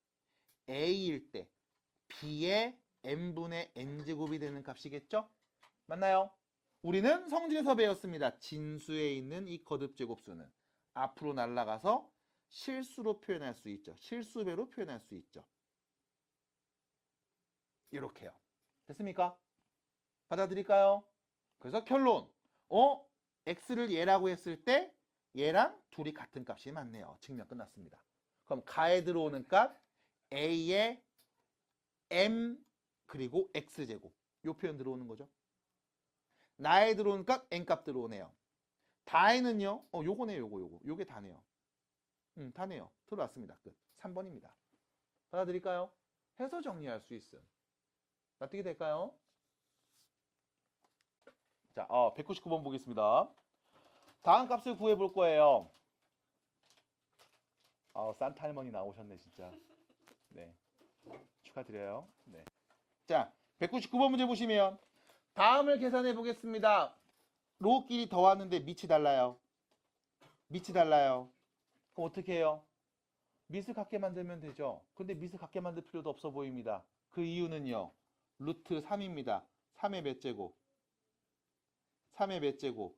a일 때 b의 n분의 n제곱이 되는 값이겠죠? 맞나요? 우리는 성질에서 배웠습니다. 진수에 있는 이 거듭제곱수는 앞으로 날아가서 실수로 표현할 수 있죠. 실수배로 표현할 수 있죠. 이렇게요. 됐습니까? 받아들일까요? 그래서 결론. x를 얘라고 했을 때 얘랑 둘이 같은 값이 맞네요. 증명 끝났습니다. 그럼 가에 들어오는 값 a의 m 그리고 x제곱. 요 표현 들어오는 거죠. 나에 들어오는 값 n 값 들어오네요. 다에는요. 요거네요. 요거. 요게 다네요. 다네요. 들어왔습니다. 끝. 3번입니다. 받아들일까요? 해서 정리할 수 있음. 납득이 될까요? 자, 199번 보겠습니다. 다음 값을 구해볼 거예요. 산타 할머니 나오셨네, 진짜. 네. 축하드려요. 네. 자, 199번 문제 보시면 다음을 계산해 보겠습니다. 로끼리 더하는데 밑이 달라요. 밑이 달라요. 그럼 어떻게 해요? 밑을 같게 만들면 되죠. 근데 밑을 같게 만들 필요도 없어 보입니다. 그 이유는요. 루트 3입니다. 3의 몇 제곱? 3의 몇 제곱?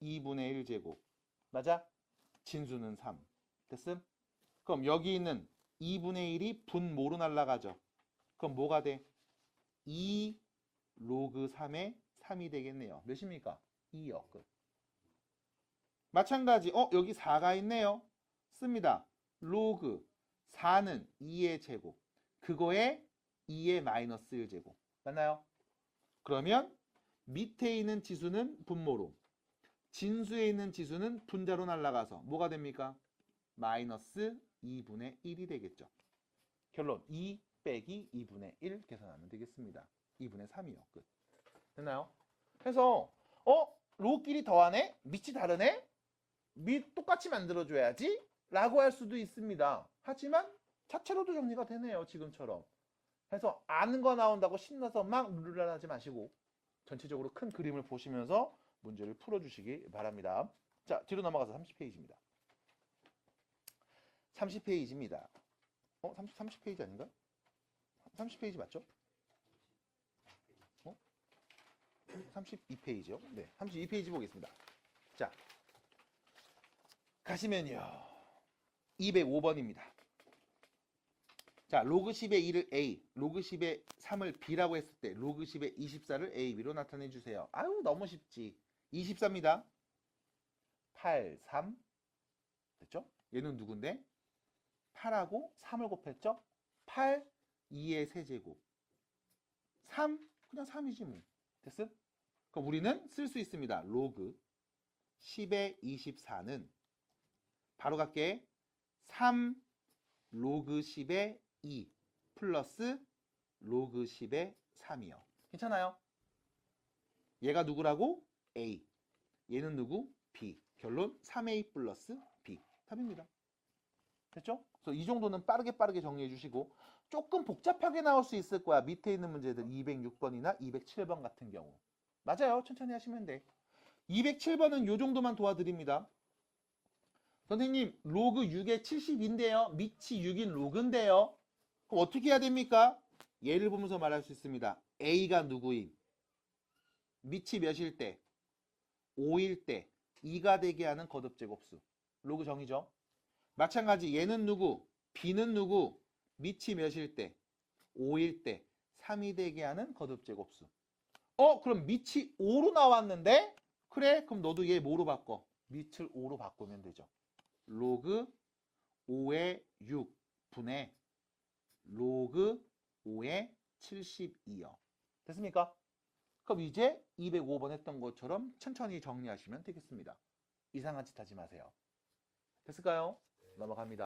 2분의 1제곱. 맞아? 진수는 3. 됐음? 그럼 여기 있는 2분의 1이 분모로 날아가죠. 그럼 뭐가 돼? 2 로그 3의 3이 되겠네요. 몇입니까? 2요. 끝. 마찬가지. 여기 4가 있네요. 씁니다. 로그 4는 2의 제곱. 그거에 2의 마이너스 1제곱. 맞나요? 그러면 밑에 있는 지수는 분모로, 진수에 있는 지수는 분자로 날아가서 뭐가 됩니까? 마이너스 2분의 1이 되겠죠. 결론 2 빼기 2분의 1 계산하면 되겠습니다. 2분의 3이요. 끝. 됐나요? 해서 로끼리 더하네? 밑이 다르네? 밑 똑같이 만들어줘야지? 라고 할 수도 있습니다. 하지만 자체로도 정리가 되네요. 지금처럼. 해서 아는 거 나온다고 신나서 막 룰루랄 하지 마시고 전체적으로 큰 그림을 보시면서 문제를 풀어주시기 바랍니다. 자, 뒤로 넘어가서 30페이지입니다. 30페이지입니다. 30페이지 아닌가? 30페이지 맞죠? 32페이지요? 네, 32페이지 보겠습니다. 자, 가시면요. 205번입니다. 자, 로그 10의 2를 A, 로그 10의 3을 B라고 했을 때 로그 10의 24를 A, B로 나타내 주세요. 아유, 너무 쉽지. 24입니다. 8, 3. 됐죠? 얘는 누군데? 8하고 3을 곱했죠? 8, 2의 세제곱. 3, 그냥 3이지 뭐. 됐음? 그럼 우리는 쓸 수 있습니다. 로그 10의 24는 바로 갈게. 3 로그 10의 2 플러스 로그 10의 3이요. 괜찮아요? 얘가 누구라고? A. 얘는 누구? B. 결론 3A 플러스 B. 답입니다. 됐죠? 그래서 이 정도는 빠르게 정리해 주시고 조금 복잡하게 나올 수 있을 거야. 밑에 있는 문제들 206번이나 207번 같은 경우. 맞아요. 천천히 하시면 돼. 207번은 이 정도만 도와드립니다. 선생님, 로그 6에 70인데요. 밑이 6인 로그인데요. 그럼 어떻게 해야 됩니까? 예를 보면서 말할 수 있습니다. A가 누구임? 밑이 몇일 때? 5일 때 2가 되게 하는 거듭제곱수. 로그 정의죠. 마찬가지 얘는 누구? B는 누구? 밑이 몇일 때? 5일 때 3이 되게 하는 거듭제곱수. 그럼 밑이 5로 나왔는데? 그래, 그럼 너도 얘 뭐로 바꿔? 밑을 5로 바꾸면 되죠. 로그 5의 6 분의 로그 5의 72요. 됐습니까? 그럼 이제 205번 했던 것처럼 천천히 정리하시면 되겠습니다. 이상한 짓 하지 마세요. 됐을까요? 넘어갑니다.